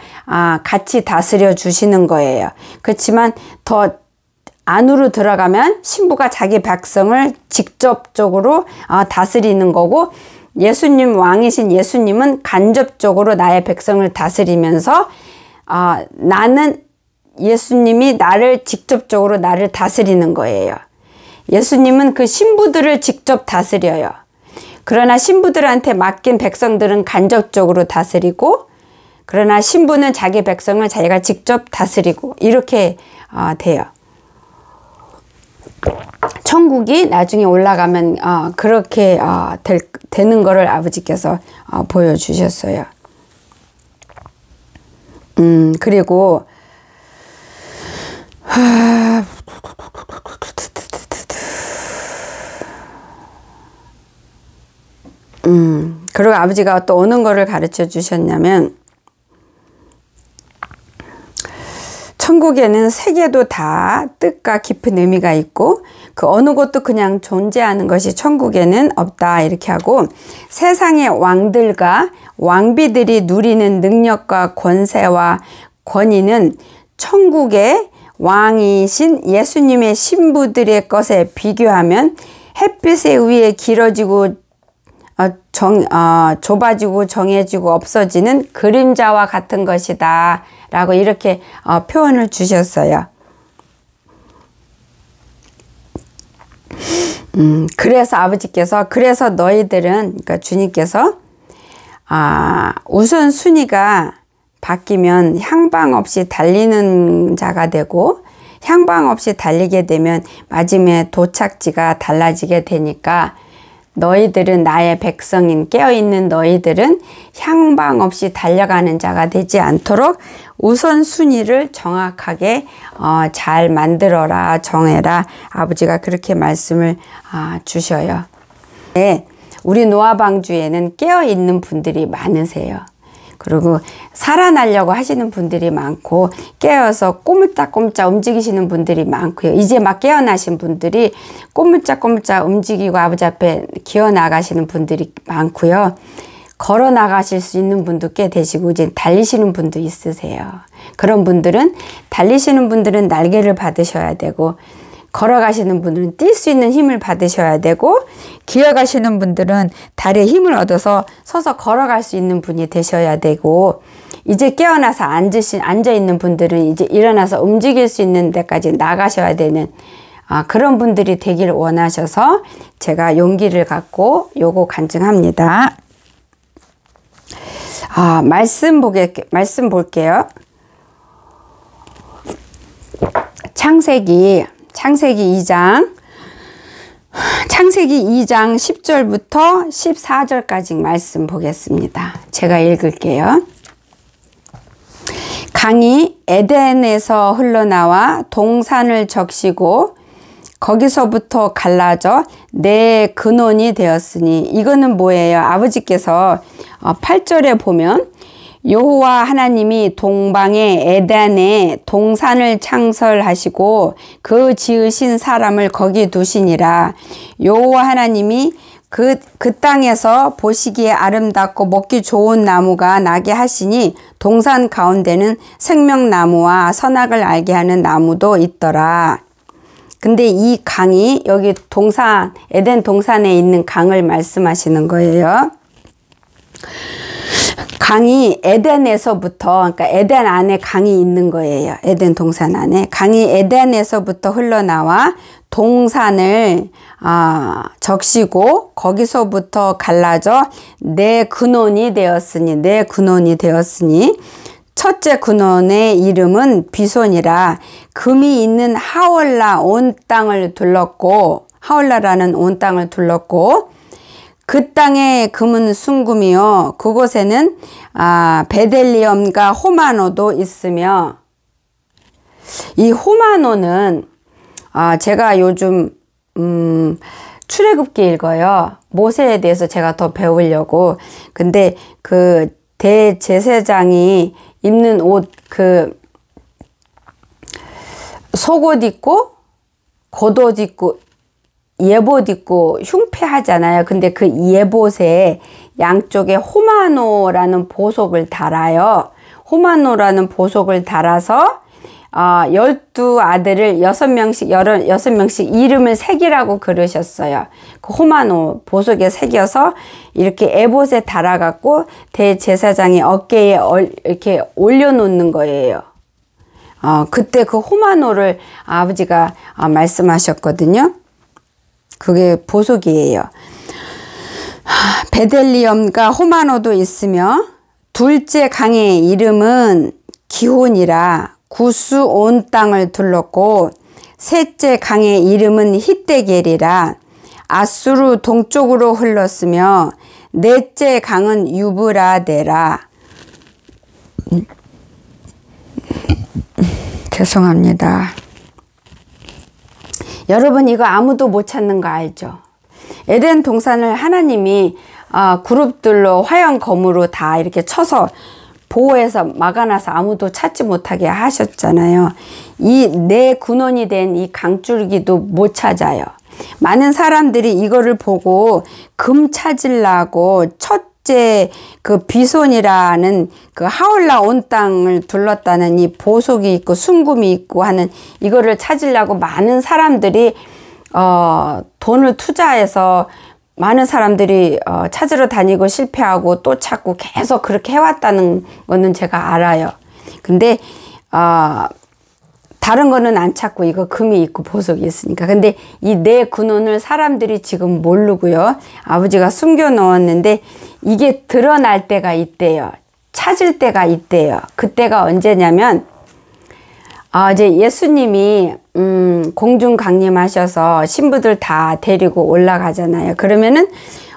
Speaker 1: 같이 다스려 주시는 거예요. 그렇지만 더 안으로 들어가면 신부가 자기 백성을 직접적으로 다스리는 거고, 예수님, 왕이신 예수님은 간접적으로 나의 백성을 다스리면서 나는, 예수님이 나를 직접적으로 나를 다스리는 거예요. 예수님은 그 신부들을 직접 다스려요. 그러나 신부들한테 맡긴 백성들은 간접적으로 다스리고, 그러나 신부는 자기 백성을 자기가 직접 다스리고, 이렇게 돼요. 천국이 나중에 올라가면 그렇게 되는 거를 아버지께서 보여주셨어요. 그리고 그리고 아버지가 또 어느 거를 가르쳐 주셨냐면, 천국에는 세계도 다 뜻과 깊은 의미가 있고 그 어느 곳도 그냥 존재하는 것이 천국에는 없다, 이렇게 하고, 세상의 왕들과 왕비들이 누리는 능력과 권세와 권위는 천국의 왕이신 예수님의 신부들의 것에 비교하면 햇빛에 의해 길어지고 좁아지고 정해지고 없어지는 그림자와 같은 것이다 라고 이렇게 표현을 주셨어요. 그래서 아버지께서, 그래서 너희들은, 그러니까 주님께서 우선순위가 바뀌면 향방 없이 달리는 자가 되고, 향방 없이 달리게 되면 마지막에 도착지가 달라지게 되니까, 너희들은, 나의 백성인 깨어있는 너희들은 향방 없이 달려가는 자가 되지 않도록 우선순위를 정확하게 잘 만들어라, 정해라. 아버지가 그렇게 말씀을 주셔요. 네, 우리 노아방주에는 깨어있는 분들이 많으세요. 그리고 살아나려고 하시는 분들이 많고, 깨어서 꼬물짝꼬물짝 움직이시는 분들이 많고요. 이제 막 깨어나신 분들이 꼬물짝꼬물짝 움직이고 아버지 앞에 기어 나가시는 분들이 많고요. 걸어 나가실 수 있는 분도 꽤 되시고, 이제 달리시는 분도 있으세요. 그런 분들은, 달리시는 분들은 날개를 받으셔야 되고, 걸어가시는 분들은 뛸 수 있는 힘을 받으셔야 되고, 기어가시는 분들은 다리에 힘을 얻어서 서서 걸어갈 수 있는 분이 되셔야 되고, 이제 깨어나서 앉아있는 분들은 이제 일어나서 움직일 수 있는 데까지 나가셔야 되는 그런 분들이 되기를 원하셔서 제가 용기를 갖고 요거 간증합니다. 말씀 볼게요. 창세기 2장 10절부터 14절까지 말씀 보겠습니다. 제가 읽을게요. 강이 에덴에서 흘러나와 동산을 적시고 거기서부터 갈라져 내 근원이 되었으니, 이거는 뭐예요? 아버지께서 8절에 보면 여호와 하나님이 동방의 에덴에 동산을 창설하시고 그 지으신 사람을 거기 두시니라. 여호와 하나님이 그 땅에서 보시기에 아름답고 먹기 좋은 나무가 나게 하시니 동산 가운데는 생명나무와 선악을 알게 하는 나무도 있더라. 근데 이 강이 여기 에덴 동산에 있는 강을 말씀하시는 거예요. 강이 에덴에서부터, 그러니까 에덴 안에 강이 있는 거예요. 에덴 동산 안에. 강이 에덴에서부터 흘러나와 동산을 적시고 거기서부터 갈라져 내 근원이 되었으니 첫째 근원의 이름은 비손이라. 금이 있는 하월라 온 땅을 둘렀고, 하월라라는 온 땅을 둘렀고, 그 땅의 금은 순금이요 그곳에는 베델리엄과 호마노도 있으며, 이 호마노는 제가 요즘 출애굽기 읽어요. 모세에 대해서 제가 더 배우려고. 근데 그 대제사장이 입는 옷, 그 속옷 입고 겉옷 입고 예봇 입고 흉패하잖아요. 근데 그 예봇에 양쪽에 호마노라는 보석을 달아요. 호마노라는 보석을 달아서 12아들을 6명씩 이름을 새기라고 그러셨어요. 그 호마노 보석에 새겨서 이렇게 에봇에 달아갖고 대제사장의 어깨에 이렇게 올려놓는 거예요. 그때 그 호마노를 아버지가 말씀하셨거든요. 그게 보석이에요. 베델리엄과 호마노도 있으며, 둘째 강의 이름은 기혼이라 구스 온 땅을 둘렀고, 셋째 강의 이름은 히데겔이라 아수르 동쪽으로 흘렀으며, 넷째 강은 유브라데라. 죄송합니다. 여러분, 이거 아무도 못 찾는 거 알죠? 에덴 동산을 하나님이 그룹들로 화염검으로 다 이렇게 쳐서 보호해서 막아놔서 아무도 찾지 못하게 하셨잖아요. 이 내 근원이 된 이 강줄기도 못 찾아요. 많은 사람들이 이거를 보고 금 찾으려고 첫째 그 비손이라는 그 하올라 온 땅을 둘렀다는 이 보석이 있고 순금이 있고 하는 이거를 찾으려고 많은 사람들이 돈을 투자해서 많은 사람들이 찾으러 다니고 실패하고 또 찾고 계속 그렇게 해왔다는 거는 제가 알아요. 근데 다른 거는 안 찾고 이거 금이 있고 보석이 있으니까. 근데 이 내 근원을 사람들이 지금 모르고요. 아버지가 숨겨 넣었는데 이게 드러날 때가 있대요. 찾을 때가 있대요. 그때가 언제냐면 이제 예수님이 공중 강림하셔서 신부들 다 데리고 올라가잖아요. 그러면은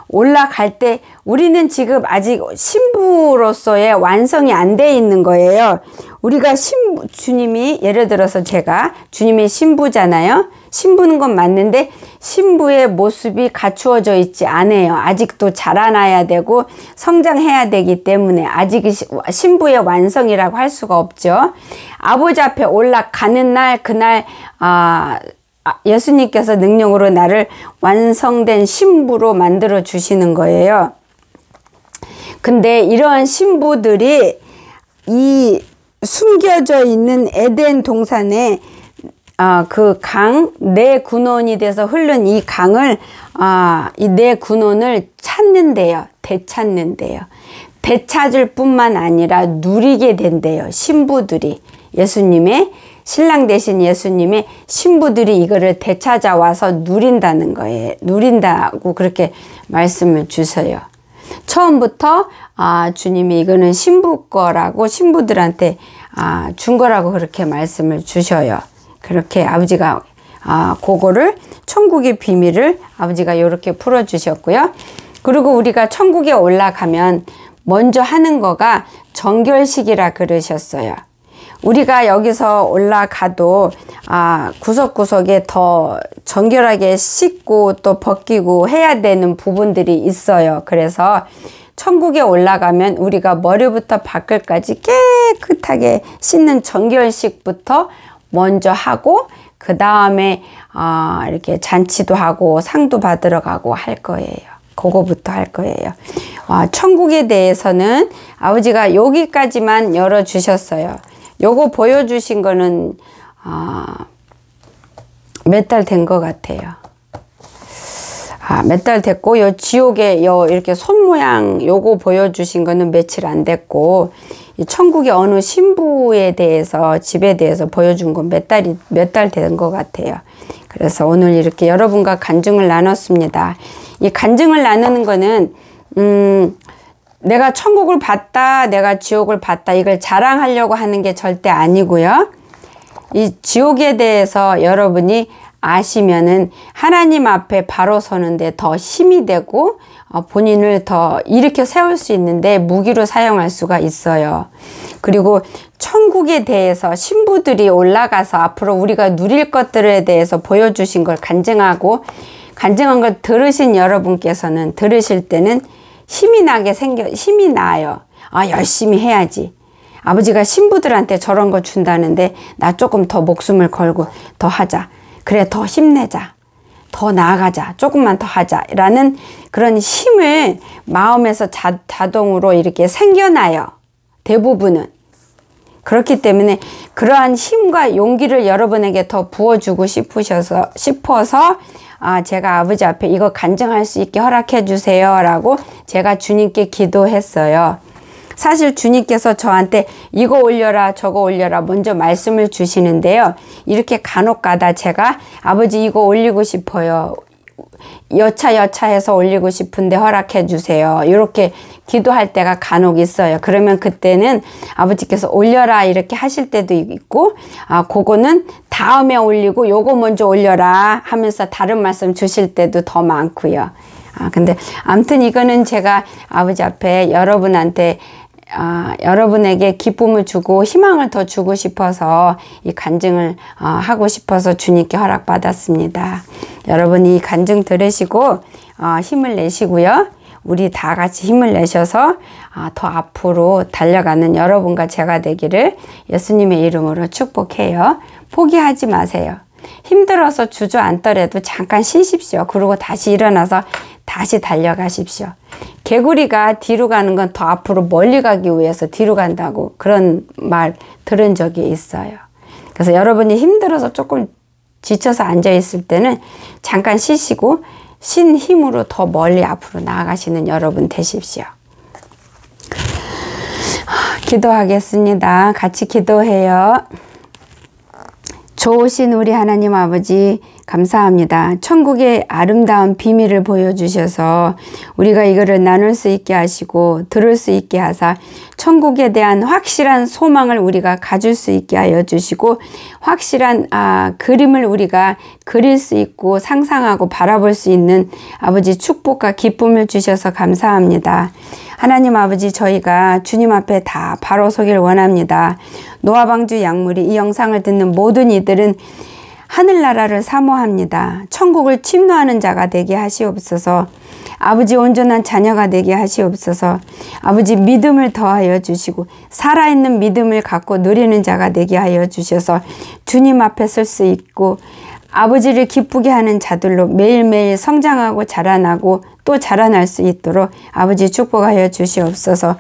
Speaker 1: 올라갈 때 우리는 지금 아직 신부로서의 완성이 안 돼 있는 거예요. 우리가 주님이 예를 들어서 제가 주님의 신부잖아요. 신부는 건 맞는데 신부의 모습이 갖추어져 있지 않아요. 아직도 자라나야 되고 성장해야 되기 때문에 아직 신부의 완성이라고 할 수가 없죠. 아버지 앞에 올라가는 날 그날 예수님께서 능력으로 나를 완성된 신부로 만들어 주시는 거예요. 근데 이러한 신부들이 이 숨겨져 있는 에덴 동산에 그 강, 내 근원이 돼서 흐른 이 강을 이 내 근원을 찾는데요. 되찾는데요. 되찾을 뿐만 아니라 누리게 된대요. 신부들이 예수님의 신랑 대신 예수님의 신부들이 이거를 되찾아와서 누린다는 거예요. 누린다고 그렇게 말씀을 주세요. 처음부터 주님이 이거는 신부 거라고 신부들한테 준 거라고 그렇게 말씀을 주셔요. 그렇게 아버지가 그거를 천국의 비밀을 아버지가 이렇게 풀어주셨고요. 그리고 우리가 천국에 올라가면 먼저 하는 거가 정결식이라 그러셨어요. 우리가 여기서 올라가도 구석구석에 더 정결하게 씻고 또 벗기고 해야 되는 부분들이 있어요. 그래서 천국에 올라가면 우리가 머리부터 발끝까지 깨끗하게 씻는 정결식부터 먼저 하고 그 다음에 이렇게 잔치도 하고 상도 받으러 가고 할 거예요. 그거부터 할 거예요. 천국에 대해서는 아버지가 여기까지만 열어주셨어요. 요거 보여주신 거는 몇 달 된 것 같아요. 몇 달 됐고, 요 지옥에 이렇게 손 모양 요거 보여주신 거는 며칠 안 됐고, 이 천국의 어느 신부에 대해서, 집에 대해서 보여준 건 몇 달 된 것 같아요. 그래서 오늘 이렇게 여러분과 간증을 나눴습니다. 이 간증을 나누는 거는, 내가 천국을 봤다, 내가 지옥을 봤다, 이걸 자랑하려고 하는 게 절대 아니고요. 이 지옥에 대해서 여러분이 아시면은 하나님 앞에 바로 서는데 더 힘이 되고 본인을 더 일으켜 세울 수 있는데 무기로 사용할 수가 있어요. 그리고 천국에 대해서 신부들이 올라가서 앞으로 우리가 누릴 것들에 대해서 보여주신 걸 간증한 걸 들으신 여러분께서는 들으실 때는 힘이 나요. 열심히 해야지. 아버지가 신부들한테 저런 거 준다는데 나 조금 더 목숨을 걸고 더 하자. 그래, 더 힘내자. 더 나아가자. 조금만 더 하자. 라는 그런 힘을 마음에서 자동으로 이렇게 생겨나요. 대부분은. 그렇기 때문에 그러한 힘과 용기를 여러분에게 더 부어주고 싶어서 제가 아버지 앞에 이거 간증할 수 있게 허락해 주세요 라고 제가 주님께 기도했어요. 사실 주님께서 저한테 이거 올려라 저거 올려라 먼저 말씀을 주시는데요. 이렇게 간혹가다 제가 아버지 이거 올리고 싶어요. 여차해서 올리고 싶은데 허락해 주세요. 이렇게 기도할 때가 간혹 있어요. 그러면 그때는 아버지께서 올려라 이렇게 하실 때도 있고 그거는 다음에 올리고 요거 먼저 올려라 하면서 다른 말씀 주실 때도 더 많고요. 근데 아무튼 이거는 제가 아버지 앞에 여러분에게 기쁨을 주고 희망을 더 주고 싶어서 이 간증을 하고 싶어서 주님께 허락받았습니다. 여러분이 이 간증 들으시고 힘을 내시고요. 우리 다 같이 힘을 내셔서 더 앞으로 달려가는 여러분과 제가 되기를 예수님의 이름으로 축복해요. 포기하지 마세요. 힘들어서 주저앉더라도 잠깐 쉬십시오. 그리고 다시 일어나서 다시 달려가십시오. 개구리가 뒤로 가는 건 더 앞으로 멀리 가기 위해서 뒤로 간다고 그런 말 들은 적이 있어요. 그래서 여러분이 힘들어서 조금 지쳐서 앉아있을 때는 잠깐 쉬시고 신 힘으로 더 멀리 앞으로 나아가시는 여러분 되십시오. 기도하겠습니다. 같이 기도해요. 좋으신 우리 하나님 아버지 감사합니다. 천국의 아름다운 비밀을 보여주셔서 우리가 이거를 나눌 수 있게 하시고 들을 수 있게 하사 천국에 대한 확실한 소망을 우리가 가질 수 있게 하여 주시고 확실한 그림을 우리가 그릴 수 있고 상상하고 바라볼 수 있는 아버지 축복과 기쁨을 주셔서 감사합니다. 하나님 아버지 저희가 주님 앞에 다 바로 서길 원합니다. 노아방주 약물이 이 영상을 듣는 모든 이들은 하늘나라를 사모합니다. 천국을 침노하는 자가 되게 하시옵소서. 아버지 온전한 자녀가 되게 하시옵소서. 아버지 믿음을 더하여 주시고 살아있는 믿음을 갖고 누리는 자가 되게 하여 주셔서 주님 앞에 설 수 있고 아버지를 기쁘게 하는 자들로 매일매일 성장하고 자라나고 또 자라날 수 있도록 아버지 축복하여 주시옵소서.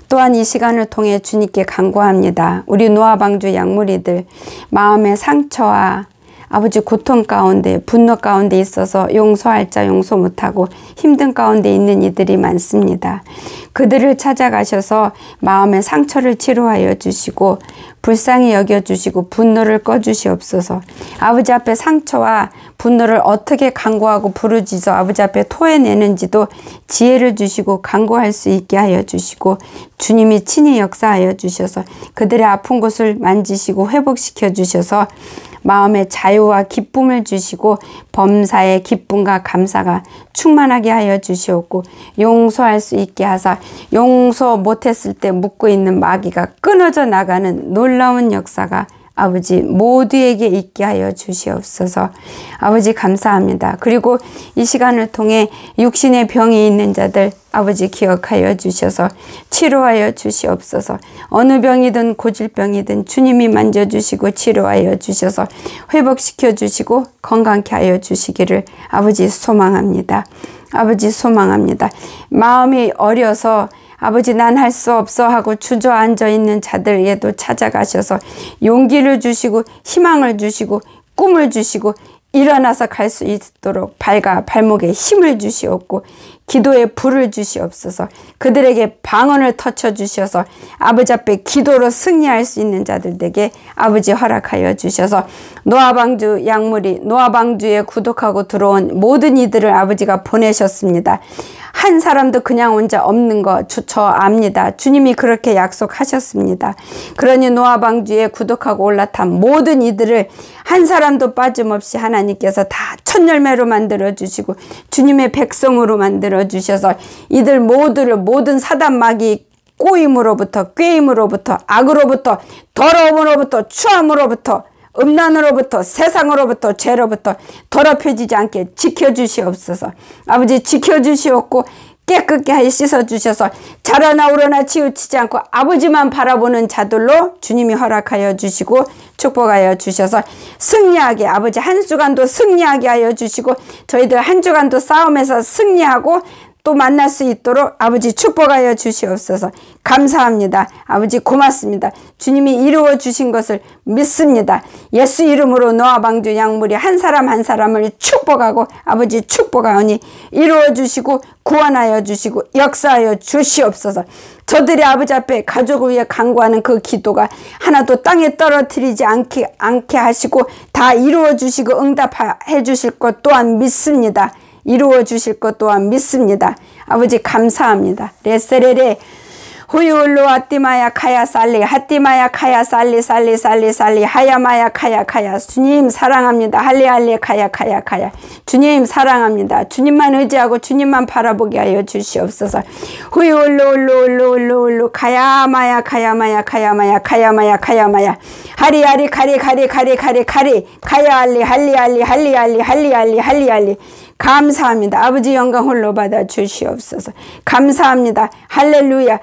Speaker 1: 또한 이 시간을 통해 주님께 간구합니다. 우리 노아방주 약물이들 마음의 상처와 아버지 고통 가운데 분노 가운데 있어서 용서할 자 용서 못하고 힘든 가운데 있는 이들이 많습니다. 그들을 찾아가셔서 마음의 상처를 치료하여 주시고 불쌍히 여겨주시고 분노를 꺼주시옵소서. 아버지 앞에 상처와 분노를 어떻게 간구하고 부르짖어 아버지 앞에 토해내는지도 지혜를 주시고 간구할 수 있게 하여 주시고 주님이 친히 역사하여 주셔서 그들의 아픈 곳을 만지시고 회복시켜 주셔서 마음의 자유와 기쁨을 주시고 범사의 기쁨과 감사가 충만하게 하여 주시옵고 용서할 수 있게 하사 용서 못했을 때 묶고 있는 마귀가 끊어져 나가는 놀라운 역사가 아버지 모두에게 있게 하여 주시옵소서. 아버지 감사합니다. 그리고 이 시간을 통해 육신의 병이 있는 자들 아버지 기억하여 주셔서 치료하여 주시옵소서. 어느 병이든 고질병이든 주님이 만져주시고 치료하여 주셔서 회복시켜 주시고 건강케 하여 주시기를 아버지 소망합니다. 아버지 소망합니다. 마음이 어려서 아버지 난 할 수 없어 하고 주저앉아 있는 자들에게도 찾아가셔서 용기를 주시고 희망을 주시고 꿈을 주시고 일어나서 갈 수 있도록 발과 발목에 힘을 주시옵고 기도에 불을 주시옵소서. 그들에게 방언을 터쳐 주셔서 아버지 앞에 기도로 승리할 수 있는 자들에게 아버지 허락하여 주셔서 노아방주 양물이 노아방주에 구독하고 들어온 모든 이들을 아버지가 보내셨습니다. 한 사람도 그냥 혼자 없는 거 저 압니다. 주님이 그렇게 약속하셨습니다. 그러니 노아방주에 구독하고 올라탄 모든 이들을 한 사람도 빠짐없이 하나님께서 다 첫 열매로 만들어 주시고 주님의 백성으로 만들어 주셔서 이들 모두를 모든 사단 마귀 꼬임으로부터 꾀임으로부터 악으로부터 더러움으로부터 추함으로부터 음란으로부터 세상으로부터 죄로부터 더럽혀지지 않게 지켜주시옵소서. 아버지 지켜주시옵고 깨끗게 하여 씻어주셔서 자라나 우러나 치우치지 않고 아버지만 바라보는 자들로 주님이 허락하여 주시고 축복하여 주셔서 승리하게 아버지 한 주간도 승리하게 하여 주시고 저희들 한 주간도 싸움에서 승리하고 또 만날 수 있도록 아버지 축복하여 주시옵소서. 감사합니다. 아버지 고맙습니다. 주님이 이루어 주신 것을 믿습니다. 예수 이름으로 노아방주 양물이 한 사람 한 사람을 축복하고 아버지 축복하오니 이루어 주시고 구원하여 주시고 역사하여 주시옵소서. 저들이 아버지 앞에 가족을 위해 간구하는 그 기도가 하나도 땅에 떨어뜨리지 않게 하시고 다 이루어 주시고 응답해 주실 것 또한 믿습니다. 이루어 주실 것 또한 믿습니다. 아버지 감사합니다. 레세레레 후유울로 아띠마야 카야 살리 하띠마야 카야 살리 하야마야 카야 주님 사랑합니다. 할리할리 카야 주님 사랑합니다. 주님만 의지하고 주님만 바라보게 하여 주시옵소서. 후유울로 카야마야 하리하리 카리 할리할리 감사합니다. 아버지 영광 홀로 받아 주시옵소서. 감사합니다. 할렐루야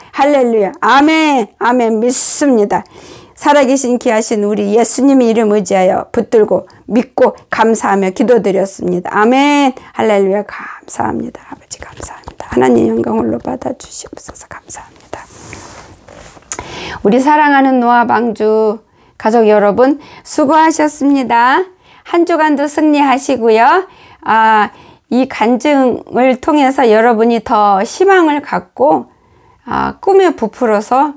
Speaker 1: 아멘 믿습니다. 살아계신 귀하신 우리 예수님 이름 의지하여 붙들고 믿고 감사하며 기도드렸습니다. 아멘 할렐루야 감사합니다. 아버지 감사합니다. 하나님 영광 홀로 받아 주시옵소서. 감사합니다. 우리 사랑하는 노아방주 가족 여러분 수고하셨습니다. 한 주간도 승리하시고요. 이 간증을 통해서 여러분이 더 희망을 갖고 꿈에 부풀어서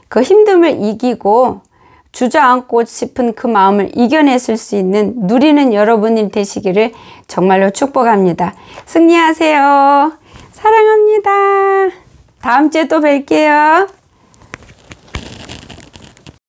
Speaker 1: 그 힘듦을 이기고 주저앉고 싶은 그 마음을 이겨냈을 수 있는 누리는 여러분이 되시기를 정말로 축복합니다. 승리하세요. 사랑합니다. 다음 주에 또 뵐게요.